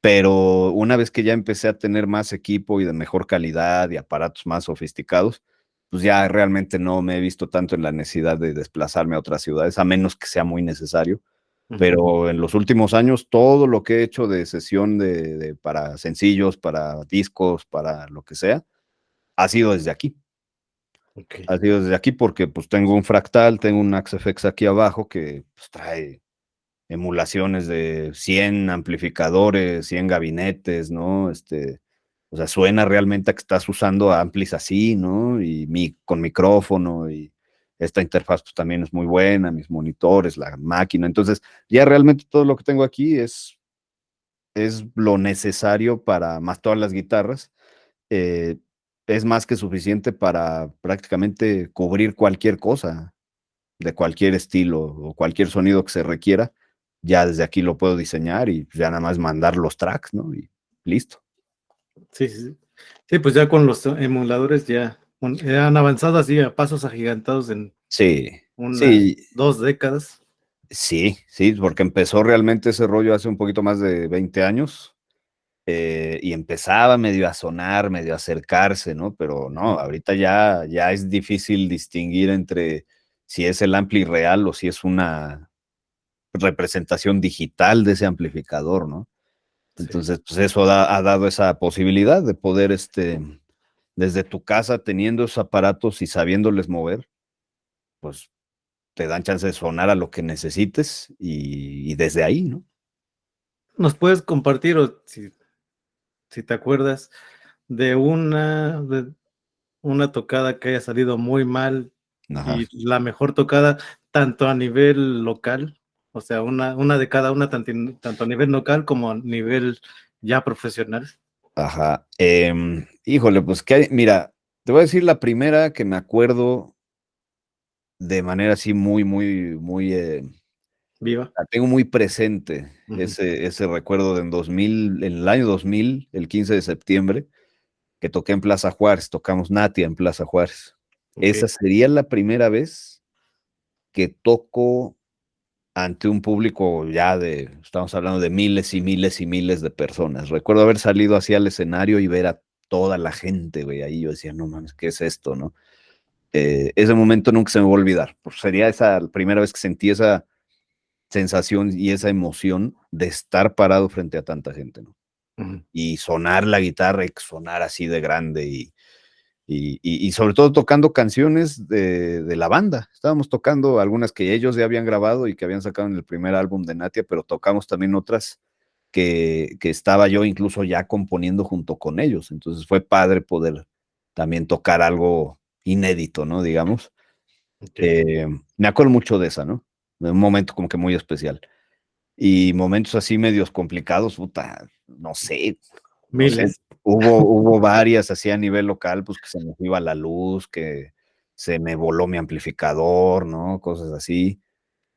Pero una vez que ya empecé a tener más equipo y de mejor calidad y aparatos más sofisticados, pues ya realmente no me he visto tanto en la necesidad de desplazarme a otras ciudades, a menos que sea muy necesario. Pero en los últimos años, todo lo que he hecho de sesión para sencillos, para discos, para lo que sea, ha sido desde aquí. Okay. Ha sido desde aquí porque pues tengo un Fractal, tengo un Axe-FX aquí abajo que pues, trae emulaciones de 100 amplificadores, 100 gabinetes, ¿no? O sea, suena realmente a que estás usando amplis así, ¿no? Y con micrófono y esta interfaz pues también es muy buena, mis monitores, la máquina. Entonces, ya realmente todo lo que tengo aquí es lo necesario para más todas las guitarras. eh, es más que suficiente para prácticamente cubrir cualquier cosa de cualquier estilo o cualquier sonido que se requiera, ya desde aquí lo puedo diseñar y ya nada más mandar los tracks, ¿no? Y listo. Sí, sí, sí. Sí, pues ya con los emuladores ya han avanzado así a pasos agigantados en Sí, unas sí, 2 décadas. sí, porque empezó realmente ese rollo hace un poquito más de 20 años y empezaba medio a sonar, medio a acercarse, ¿no? Pero no, ahorita ya es difícil distinguir entre si es el ampli real o si es una representación digital de ese amplificador, ¿no? Sí. Entonces, pues eso ha dado esa posibilidad de poder, desde tu casa, teniendo esos aparatos y sabiéndoles mover, pues te dan chance de sonar a lo que necesites y desde ahí, ¿no? ¿Nos puedes compartir, o si te acuerdas, de una tocada que haya salido muy mal Ajá, y la mejor tocada, tanto a nivel local, o sea, una de cada una, tanto a nivel local como a nivel ya profesional? ajá. Híjole, pues mira, te voy a decir la primera que me acuerdo de manera así muy, muy, muy, Viva. la tengo muy presente, Ujú. ese recuerdo de en el año 2000, el 15 de septiembre, que toqué en Plaza Juárez, tocamos Natia en Plaza Juárez. Ok. Esa sería la primera vez que toco ante un público estamos hablando de miles y miles y miles de personas. Recuerdo haber salido hacia el escenario y ver a toda la gente, güey, ahí yo decía, no mames, ¿qué es esto, no? Ese momento nunca se me va a olvidar, pues sería esa la primera vez que sentí esa sensación y esa emoción de estar parado frente a tanta gente, ¿no? Ujú. Y sonar la guitarra y sonar así de grande y sobre todo tocando canciones de la banda. Estábamos tocando algunas que ellos ya habían grabado y que habían sacado en el primer álbum de Natia, pero tocamos también otras que estaba yo incluso ya componiendo junto con ellos. Entonces fue padre poder también tocar algo inédito, ¿no? Digamos. Okay. Me acuerdo mucho de esa, ¿no? De un momento como que muy especial. Y momentos así medios complicados, puta, no sé, Miles. hubo varias así a nivel local, pues que se me iba la luz, que se me voló mi amplificador, ¿no? Cosas así.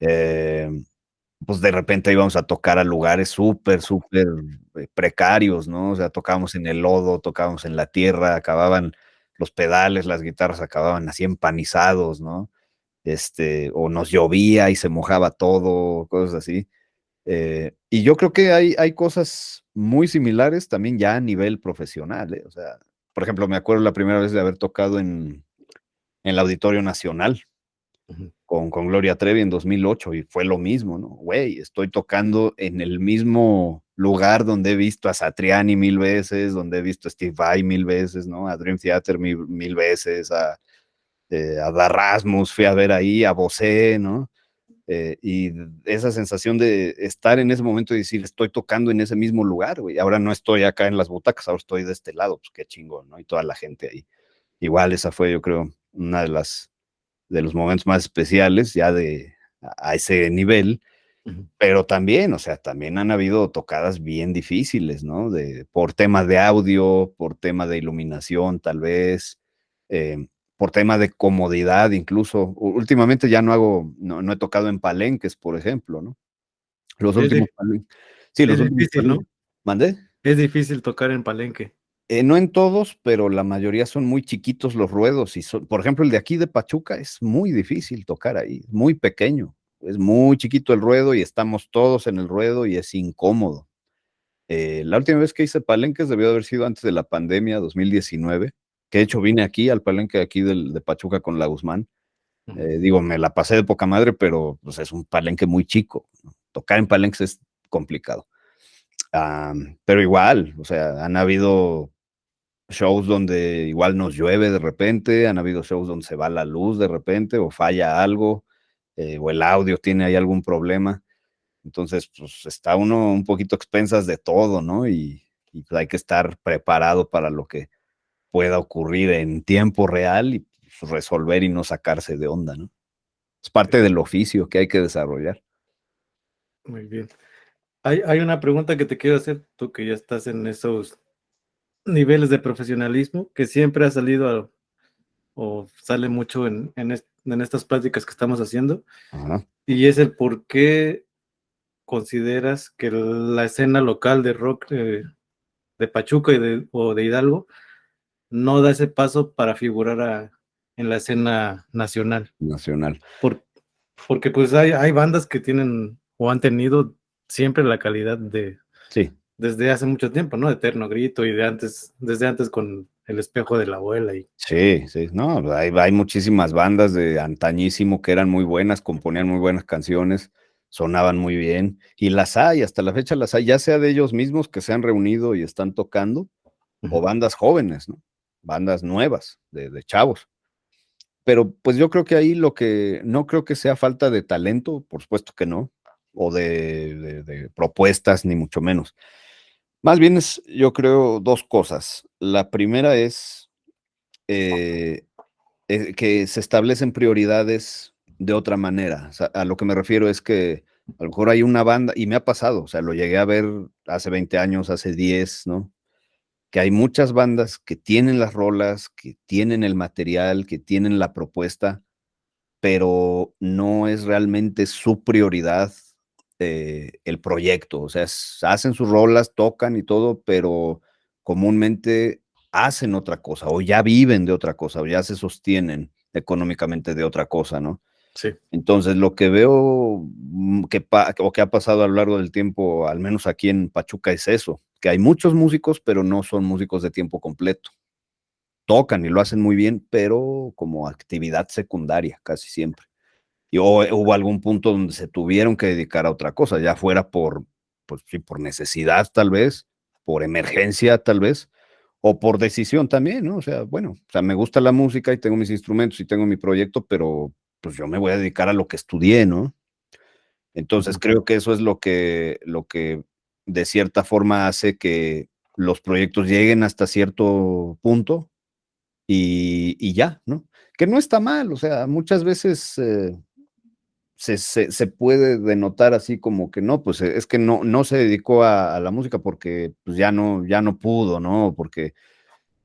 Pues de repente íbamos a tocar a lugares súper, súper precarios, ¿no? O sea, tocábamos en el lodo, tocábamos en la tierra, acababan los pedales, las guitarras acababan así empanizados, ¿no? O nos llovía y se mojaba todo, cosas así. Y yo creo que hay cosas muy similares también ya a nivel profesional, ¿eh? O sea, por ejemplo, me acuerdo la primera vez de haber tocado en el Auditorio Nacional Ujú. con Gloria Trevi en 2008 y fue lo mismo, ¿no? Güey, estoy tocando en el mismo lugar donde he visto a Satriani 1000 veces, donde he visto a Steve Vai 1000 veces, ¿no? A Dream Theater 1000 veces, a Da Rasmus fui a ver ahí, a Bosé, ¿no? Y esa sensación de estar en ese momento y decir, estoy tocando en ese mismo lugar, güey. Ahora no estoy acá en las butacas, ahora estoy de este lado, pues qué chingón, ¿no? Y toda la gente ahí. Igual esa fue, yo creo, una de los momentos más especiales ya a ese nivel, Ujú. pero también, o sea, también han habido tocadas bien difíciles, ¿no? Por temas de audio, por tema de iluminación, tal vez, por tema de comodidad, incluso. Últimamente ya no he tocado en palenques, por ejemplo, ¿no? Los Es, últimos palenques. Sí, los es últimos difícil, ¿no? palenques. ¿Mandé? Es difícil tocar en Palenque. No en todos, pero la mayoría son muy chiquitos los ruedos. Por ejemplo, el de aquí de Pachuca es muy difícil tocar ahí, muy pequeño. Es muy chiquito el ruedo y estamos todos en el ruedo y es incómodo. La última vez que hice palenques debió de haber sido antes de la pandemia, 2019, que de hecho vine aquí al palenque aquí de Pachuca con la Guzmán. Ujú. Digo, me la pasé de poca madre, pero pues, es un palenque muy chico, ¿no? Tocar en palenques es complicado. Pero igual, o sea, han habido shows donde igual nos llueve de repente, han habido shows donde se va la luz de repente o falla algo, o el audio tiene ahí algún problema. Entonces, pues está uno un poquito a expensas de todo, ¿no? Y pues, hay que estar preparado para lo que pueda ocurrir en tiempo real y pues, resolver y no sacarse de onda, ¿no? Es parte del oficio que hay que desarrollar. Muy bien. Hay una pregunta que te quiero hacer, tú que ya estás en esos niveles de profesionalismo, que siempre ha salido o sale mucho en estas pláticas que estamos haciendo, Ajá. y es el por qué consideras que la escena local de rock de Pachuca o de Hidalgo no da ese paso para figurar en la escena nacional. Nacional. Por, porque pues hay bandas que tienen o han tenido siempre la calidad Sí, desde hace mucho tiempo, ¿no? Eterno Grito y desde antes con El Espejo de la Abuela. sí, sí. No, hay muchísimas bandas de antañísimo que eran muy buenas, componían muy buenas canciones, sonaban muy bien. Y las hay, hasta la fecha las hay, ya sea de ellos mismos que se han reunido y están tocando, o bandas jóvenes, ¿no? Bandas nuevas, de chavos. Pero pues yo creo que ahí no creo que sea falta de talento, por supuesto que no, o de propuestas, ni mucho menos. Más bien es, yo creo, dos cosas. La primera es eh, que se establecen prioridades de otra manera. O sea, a lo que me refiero es que a lo mejor hay una banda, y me ha pasado, o sea, lo llegué a ver hace 20 años, hace 10, ¿no? Que hay muchas bandas que tienen las rolas, que tienen el material, que tienen la propuesta, pero no es realmente su prioridad el proyecto. O sea, hacen sus rolas, tocan y todo, pero comúnmente hacen otra cosa, o ya viven de otra cosa, o ya se sostienen económicamente de otra cosa, ¿no? Sí. Entonces, lo que veo o que ha pasado a lo largo del tiempo, al menos aquí en Pachuca, es eso, que hay muchos músicos, pero no son músicos de tiempo completo. Tocan y lo hacen muy bien, pero como actividad secundaria, casi siempre. O hubo algún punto donde se tuvieron que dedicar a otra cosa, ya fuera pues sí, por necesidad tal vez, por emergencia tal vez, o por decisión también, ¿no? O sea, bueno, o sea, me gusta la música y tengo mis instrumentos y tengo mi proyecto, pero pues yo me voy a dedicar a lo que estudié, ¿no? Entonces creo que eso es lo que de cierta forma hace que los proyectos lleguen hasta cierto punto y ya, ¿no? Que no está mal, o sea, muchas veces se puede denotar así como que no, pues es que no se dedicó a la música porque pues ya no pudo, ¿no? Porque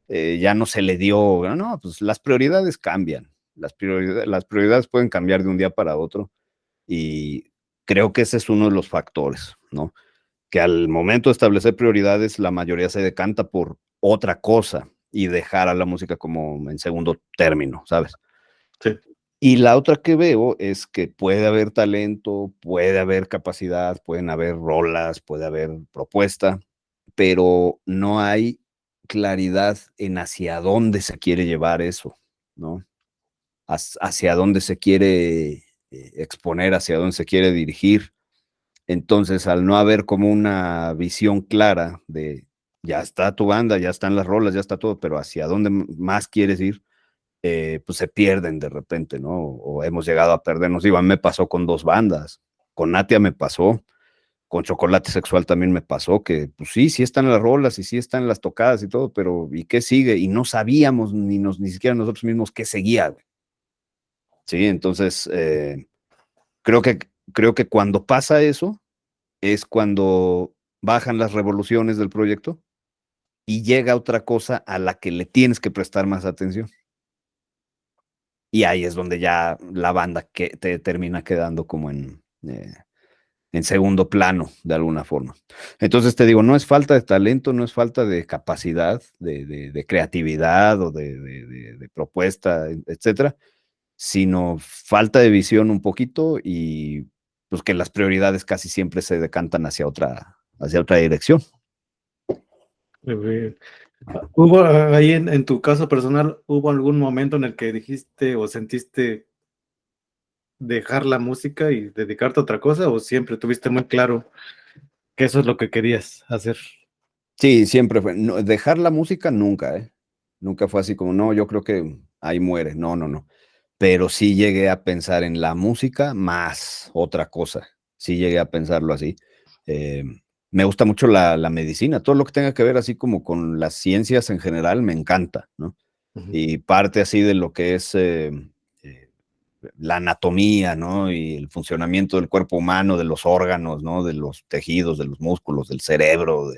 ya no se le dio, no, pues las prioridades cambian, las prioridades pueden cambiar de un día para otro y creo que ese es uno de los factores, ¿no? Que al momento de establecer prioridades, la mayoría se decanta por otra cosa y dejar a la música como en segundo término, ¿sabes? Sí. Y la otra que veo es que puede haber talento, puede haber capacidad, pueden haber rolas, puede haber propuesta, pero no hay claridad en hacia dónde se quiere llevar eso, ¿no? Hacia dónde se quiere exponer, hacia dónde se quiere dirigir. Entonces, al no haber como una visión clara de ya está tu banda, ya están las rolas, ya está todo, pero hacia dónde más quieres ir, pues se pierden de repente, ¿no? O hemos llegado a perdernos. Digo, a mí me pasó con 2 bandas, con Natia me pasó, con Chocolate Sexual también me pasó, que pues sí están las rolas y sí están las tocadas y todo, pero ¿y qué sigue? Y no sabíamos ni siquiera nosotros mismos qué seguía, güey. Sí, entonces creo que cuando pasa eso es cuando bajan las revoluciones del proyecto y llega otra cosa a la que le tienes que prestar más atención. Y ahí es donde ya la banda que te termina quedando como en segundo plano, de alguna forma. Entonces te digo, no es falta de talento, no es falta de capacidad, de creatividad o de propuesta, etcétera, sino falta de visión un poquito y pues que las prioridades casi siempre se decantan hacia otra dirección. Muy bien. ¿Hubo ahí en tu caso personal, hubo algún momento en el que dijiste o sentiste dejar la música y dedicarte a otra cosa, o siempre tuviste muy claro que eso es lo que querías hacer? Sí, siempre fue. No, dejar la música nunca, ¿eh? Nunca fue así como, no, yo creo que ahí muere. No, no, no. Pero sí llegué a pensar en la música más otra cosa. Sí llegué a pensarlo así. Eh, Me gusta mucho la medicina, todo lo que tenga que ver así como con las ciencias en general me encanta, ¿no? Ujú. Y parte así de lo que es eh, la anatomía, ¿no? Y el funcionamiento del cuerpo humano, de los órganos, ¿no? De los tejidos, de los músculos, del cerebro,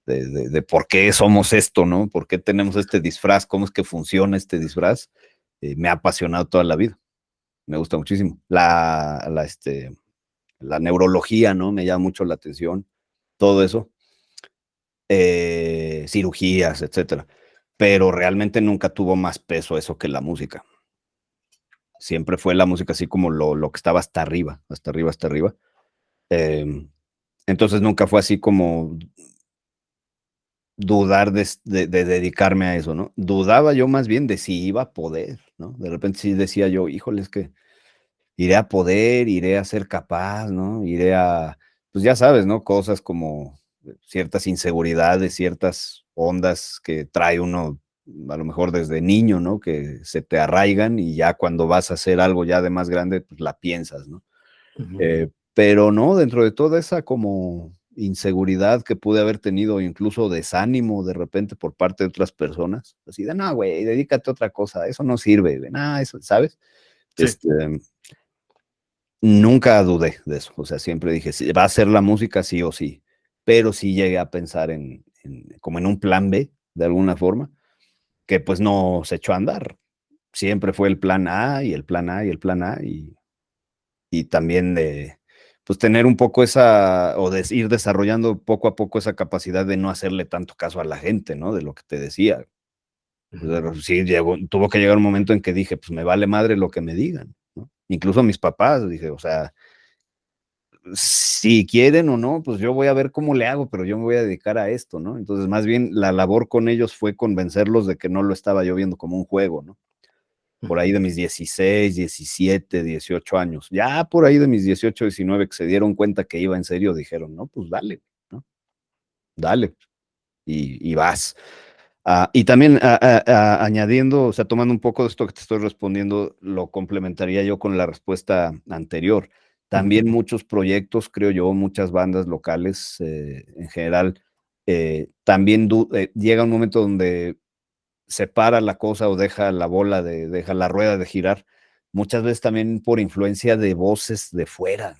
de por qué somos esto, ¿no? ¿Por qué tenemos este disfraz? ¿Cómo es que funciona este disfraz? Me ha apasionado toda la vida. Me gusta muchísimo. La neurología, ¿no? Me llama mucho la atención. Todo eso. Cirugías, etcétera. Pero realmente nunca tuvo más peso eso que la música. Siempre fue la música así como lo que estaba hasta arriba, hasta arriba, hasta arriba. Entonces nunca fue así como dudar de dedicarme a eso, ¿no? Dudaba yo más bien de si iba a poder, ¿no? De repente sí decía yo, híjole, es que iré a poder, iré a ser capaz, ¿no? Iré a, pues ya sabes, ¿no? Cosas como ciertas inseguridades, ciertas ondas que trae uno a lo mejor desde niño, ¿no? Que se te arraigan y ya cuando vas a hacer algo ya de más grande, pues la piensas, ¿no? Ujú. Pero no, dentro de toda esa como inseguridad que pude haber tenido, incluso desánimo de repente por parte de otras personas, así de, no, güey, dedícate a otra cosa, eso no sirve, güey, nah, eso, ¿sabes? Sí. Nunca dudé de eso, o sea, siempre dije, sí, va a ser la música sí o sí, pero sí llegué a pensar como en un plan B, de alguna forma, que pues no se echó a andar, siempre fue el plan A y el plan A y el plan A y también de, pues tener un poco esa, o de ir desarrollando poco a poco esa capacidad de no hacerle tanto caso a la gente, ¿no? De lo que te decía. Pues, sí, tuvo que llegar un momento en que dije, pues me vale madre lo que me digan, ¿no? Incluso a mis papás, dije, o sea, si quieren o no, pues yo voy a ver cómo le hago, pero yo me voy a dedicar a esto, ¿no? Entonces, más bien, la labor con ellos fue convencerlos de que no lo estaba yo viendo como un juego, ¿no? Por ahí de mis 16, 17, 18 años. Ya por ahí de mis 18, 19 que se dieron cuenta que iba en serio, dijeron, no, pues dale, ¿no? Dale. Y vas. Y también añadiendo, o sea, tomando un poco de esto que te estoy respondiendo, lo complementaría yo con la respuesta anterior. También muchos proyectos, creo yo, muchas bandas locales en general, también llega un momento donde se para la cosa o deja la bola, deja la rueda de girar, muchas veces también por influencia de voces de fuera,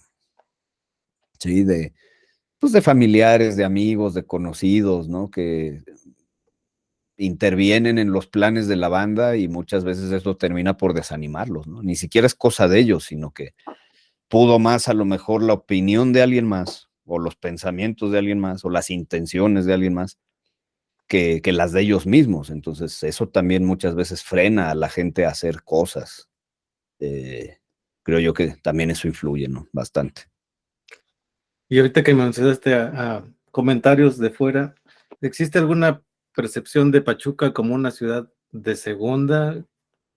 ¿sí? Pues de familiares, de amigos, de conocidos, ¿no? Que intervienen en los planes de la banda y muchas veces eso termina por desanimarlos, ¿no? Ni siquiera es cosa de ellos, sino que pudo más a lo mejor la opinión de alguien más, o los pensamientos de alguien más, o las intenciones de alguien más, que las de ellos mismos. Entonces, eso también muchas veces frena a la gente a hacer cosas. Creo yo que también eso influye, ¿no? Bastante. Y ahorita que mencionaste a comentarios de fuera, ¿existe alguna percepción de Pachuca como una ciudad de segunda,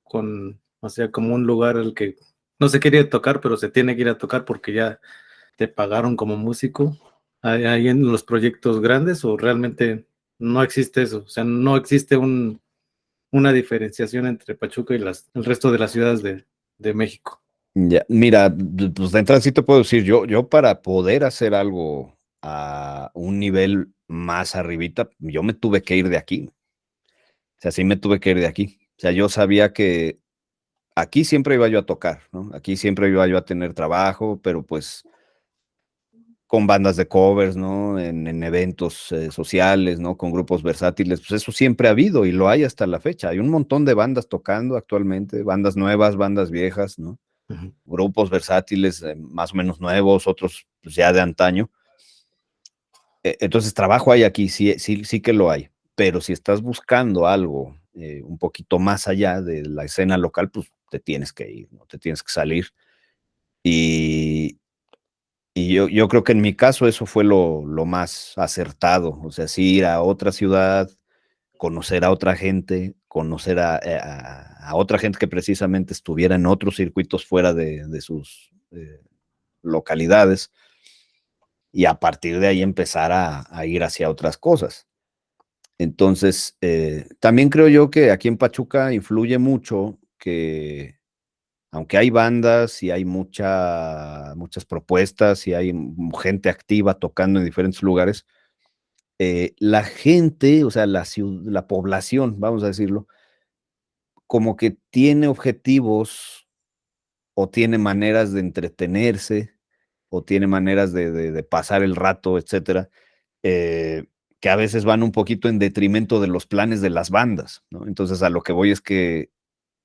o sea, como un lugar al que no se quiere tocar, pero se tiene que ir a tocar porque ya te pagaron como músico? ¿Hay en los proyectos grandes o realmente no existe eso? O sea, no existe una diferenciación entre Pachuca y el resto de las ciudades de México. Ya, mira, pues de entrada sí te puedo decir, yo para poder hacer algo a un nivel más arribita, yo me tuve que ir de aquí. O sea, sí me tuve que ir de aquí. O sea, yo sabía que aquí siempre iba yo a tocar, ¿no? Aquí siempre iba yo a tener trabajo, pero pues con bandas de covers, ¿no? En eventos sociales, ¿no? Con grupos versátiles, pues eso siempre ha habido y lo hay hasta la fecha. Hay un montón de bandas tocando actualmente, bandas nuevas, bandas viejas, ¿no? Ujú. Grupos versátiles más o menos nuevos, otros pues, ya de antaño. Entonces, trabajo hay aquí, sí, sí, sí que lo hay, pero si estás buscando algo un poquito más allá de la escena local, pues te tienes que ir, ¿no? Te tienes que salir. Y, yo creo que en mi caso eso fue lo más acertado, o sea, sí ir a otra ciudad, conocer a otra gente, conocer a otra gente que precisamente estuviera en otros circuitos fuera de sus localidades y a partir de ahí empezar a ir hacia otras cosas. Entonces, también creo yo que aquí en Pachuca influye mucho que, aunque hay bandas y hay muchas propuestas y hay gente activa tocando en diferentes lugares, la gente, o sea, la población, vamos a decirlo, como que tiene objetivos o tiene maneras de entretenerse o tiene maneras de pasar el rato, etcétera, eh, que a veces van un poquito en detrimento de los planes de las bandas, ¿no? Entonces, a lo que voy es que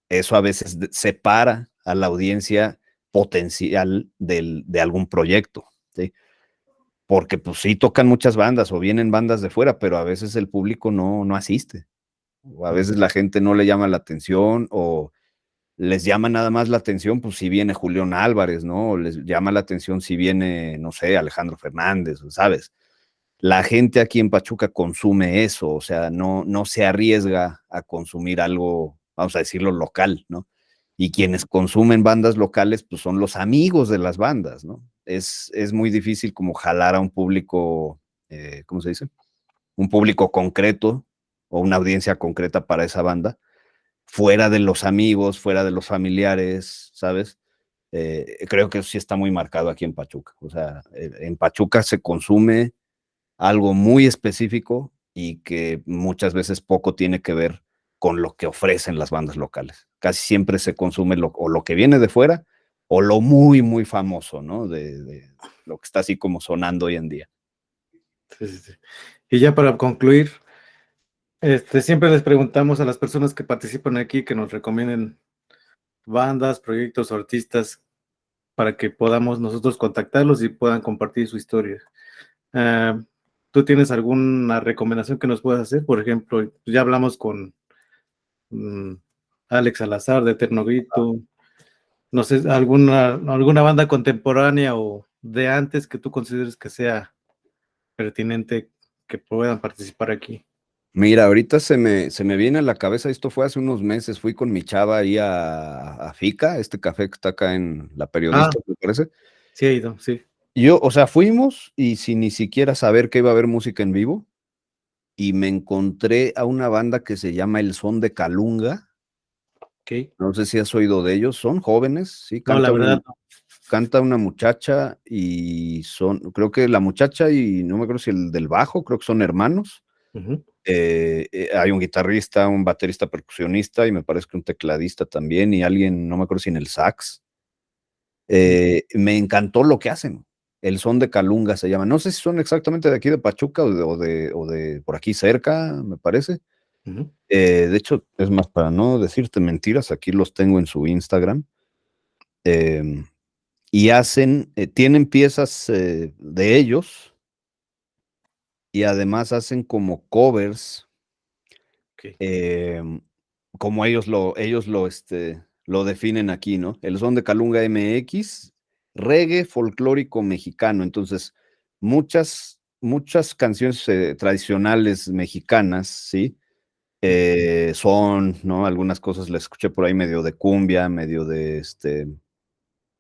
eso a veces separa a la audiencia potencial de algún proyecto, ¿sí? Porque pues sí tocan muchas bandas o vienen bandas de fuera, pero a veces el público no asiste, o a veces la gente no le llama la atención o les llama nada más la atención, pues si viene Julián Álvarez, ¿no? O les llama la atención si viene, no sé, Alejandro Fernández, ¿sabes? La gente aquí en Pachuca consume eso, o sea, no se arriesga a consumir algo, vamos a decirlo, local, ¿no? Y quienes consumen bandas locales, pues son los amigos de las bandas, ¿no? Es muy difícil como jalar a un público, ¿cómo se dice? Un público concreto o una audiencia concreta para esa banda, fuera de los amigos, fuera de los familiares, ¿sabes? Creo que eso sí está muy marcado aquí en Pachuca. O sea, en Pachuca se consume algo muy específico y que muchas veces poco tiene que ver con lo que ofrecen las bandas locales. Casi siempre se consume o lo que viene de fuera o lo muy, muy famoso, ¿no? De lo que está así como sonando hoy en día. Sí, sí, sí. Y ya para concluir, siempre les preguntamos a las personas que participan aquí que nos recomienden bandas, proyectos o artistas para que podamos nosotros contactarlos y puedan compartir su historia. Ah, ¿Tú tienes alguna recomendación que nos puedas hacer? Por ejemplo, ya hablamos con mm, Alex Salazar de Eterno Grito. No sé, alguna banda contemporánea o de antes que tú consideres que sea pertinente que puedan participar aquí. Mira, ahorita se me viene a la cabeza, esto fue hace unos meses, fui con mi chava ahí a FICA, este café que está acá en La Ah, Periodista, me parece. sí he ido, sí. Yo, o sea, fuimos y sin ni siquiera saber que iba a haber música en vivo, y me encontré a una banda que se llama El Son de Calunga. Ok. No sé si has oído de ellos, son jóvenes, sí, No, la verdad, no. canta una muchacha y creo que la muchacha y no me acuerdo si el del bajo, creo que son hermanos. Ujú. Hay un guitarrista, un baterista percusionista y me parece que un tecladista también y alguien, no me acuerdo si en el sax. Me encantó lo que hacen. El Son de Calunga se llama. No sé si son exactamente de aquí de Pachuca o de por aquí cerca, me parece. Ujú. De hecho, es más, para no decirte mentiras, aquí los tengo en su Instagram. Y tienen piezas de ellos y además hacen como covers, Ok. como lo definen aquí, ¿no? El Son de Calunga MX, reggae folclórico mexicano. Entonces, muchas canciones tradicionales mexicanas, ¿sí? ¿No? Algunas cosas las escuché por ahí medio de cumbia, medio de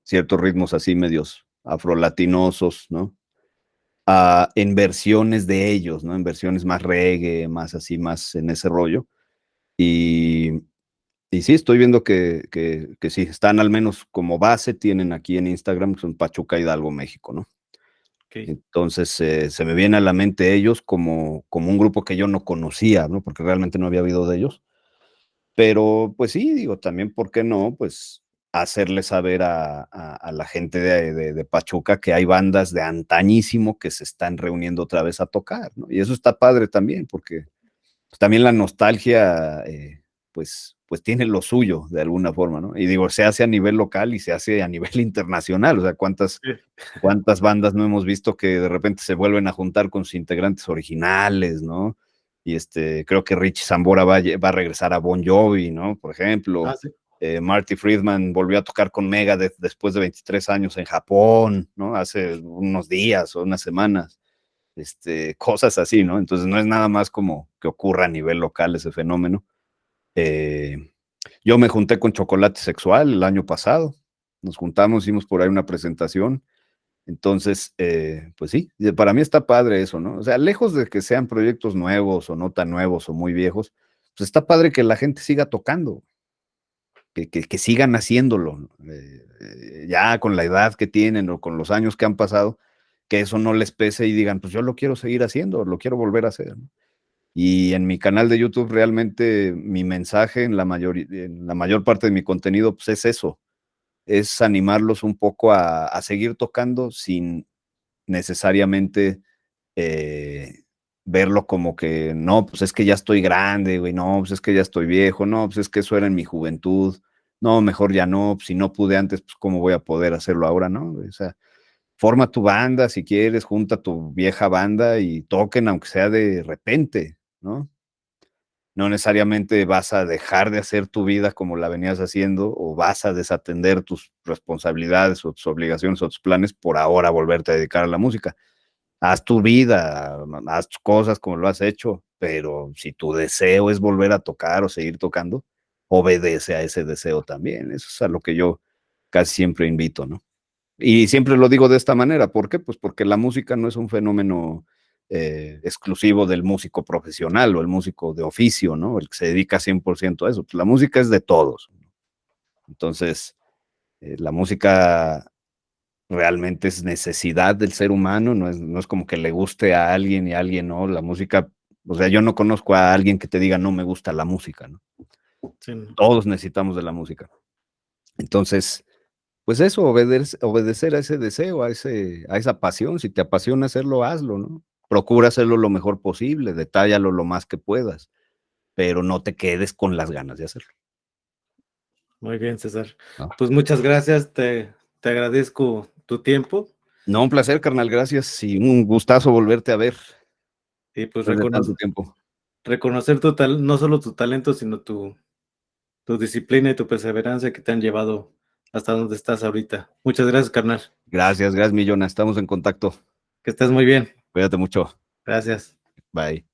ciertos ritmos así medios afrolatinosos, ¿no? En versiones de ellos, ¿no? En versiones más reggae, más así, más en ese rollo. Y, y sí, estoy viendo que sí, están al menos como base, tienen aquí en Instagram, son Pachuca Hidalgo, México, ¿no? Ok. Entonces se me viene a la mente ellos como un grupo que yo no conocía, ¿no? Porque realmente no había oído de ellos. Pero pues sí, digo, también, ¿por qué no? Pues hacerle saber a la gente de Pachuca que hay bandas de antañísimo que se están reuniendo otra vez a tocar, ¿no? Y eso está padre también, porque pues, también la nostalgia, pues tiene lo suyo de alguna forma, ¿no? Y digo, se hace a nivel local y se hace a nivel internacional, o sea, ¿cuántas bandas no hemos visto que de repente se vuelven a juntar con sus integrantes originales, ¿no? Y creo que Richie Sambora va a regresar a Bon Jovi, ¿no? Por ejemplo, Sí. Marty Friedman volvió a tocar con Megadeth después de 23 años en Japón, ¿no? Hace unos días o unas semanas, cosas así, ¿no? Entonces no es nada más como que ocurra a nivel local ese fenómeno. Yo me junté con Chocolate Sexual el año pasado, nos juntamos, hicimos por ahí una presentación. Entonces, pues sí, para mí está padre eso, ¿no? O sea, lejos de que sean proyectos nuevos o no tan nuevos o muy viejos, pues está padre que la gente siga tocando, que sigan haciéndolo, ¿no? Ya con la edad que tienen o con los años que han pasado, que eso no les pese y digan, pues yo lo quiero seguir haciendo, lo quiero volver a hacer, ¿no? Y en mi canal de YouTube realmente mi mensaje en la mayor parte de mi contenido, pues es eso, es animarlos un poco a seguir tocando sin necesariamente verlo como que, no, pues es que ya estoy grande, güey, no, pues es que ya estoy viejo, no, pues es que eso era en mi juventud, no, mejor ya no, pues si no pude antes, pues cómo voy a poder hacerlo ahora, ¿no? O sea, forma tu banda si quieres, junta tu vieja banda y toquen aunque sea de repente, ¿no? No necesariamente vas a dejar de hacer tu vida como la venías haciendo o vas a desatender tus responsabilidades o tus obligaciones o tus planes por ahora volverte a dedicar a la música. Haz tu vida, haz tus cosas como lo has hecho, pero si tu deseo es volver a tocar o seguir tocando, obedece a ese deseo también. Eso es a lo que yo casi siempre invito, ¿no? Y siempre lo digo de esta manera. ¿Por qué? Pues porque la música no es un fenómeno exclusivo del músico profesional o el músico de oficio, ¿no? El que se dedica 100% a eso. Pues la música es de todos. Entonces, la música realmente es necesidad del ser humano, no es como que le guste a alguien y a alguien no. La música, o sea, yo no conozco a alguien que te diga no me gusta la música, ¿no? Sí, no. Todos necesitamos de la música. Entonces, pues eso, obedecer a ese deseo, a esa pasión. Si te apasiona hacerlo, hazlo, ¿no? Procura hacerlo lo mejor posible, detállalo lo más que puedas, pero no te quedes con las ganas de hacerlo, Muy bien, César. ¿no? Pues muchas gracias, te agradezco tu tiempo No, un placer, carnal, gracias y un gustazo volverte a ver y pues después de tanto tiempo. reconocer no solo tu talento, sino tu disciplina y tu perseverancia que te han llevado hasta donde estás ahorita. Muchas gracias, carnal. Gracias, Millona, estamos en contacto. Que estés muy bien. Cuídate mucho. Gracias. Bye.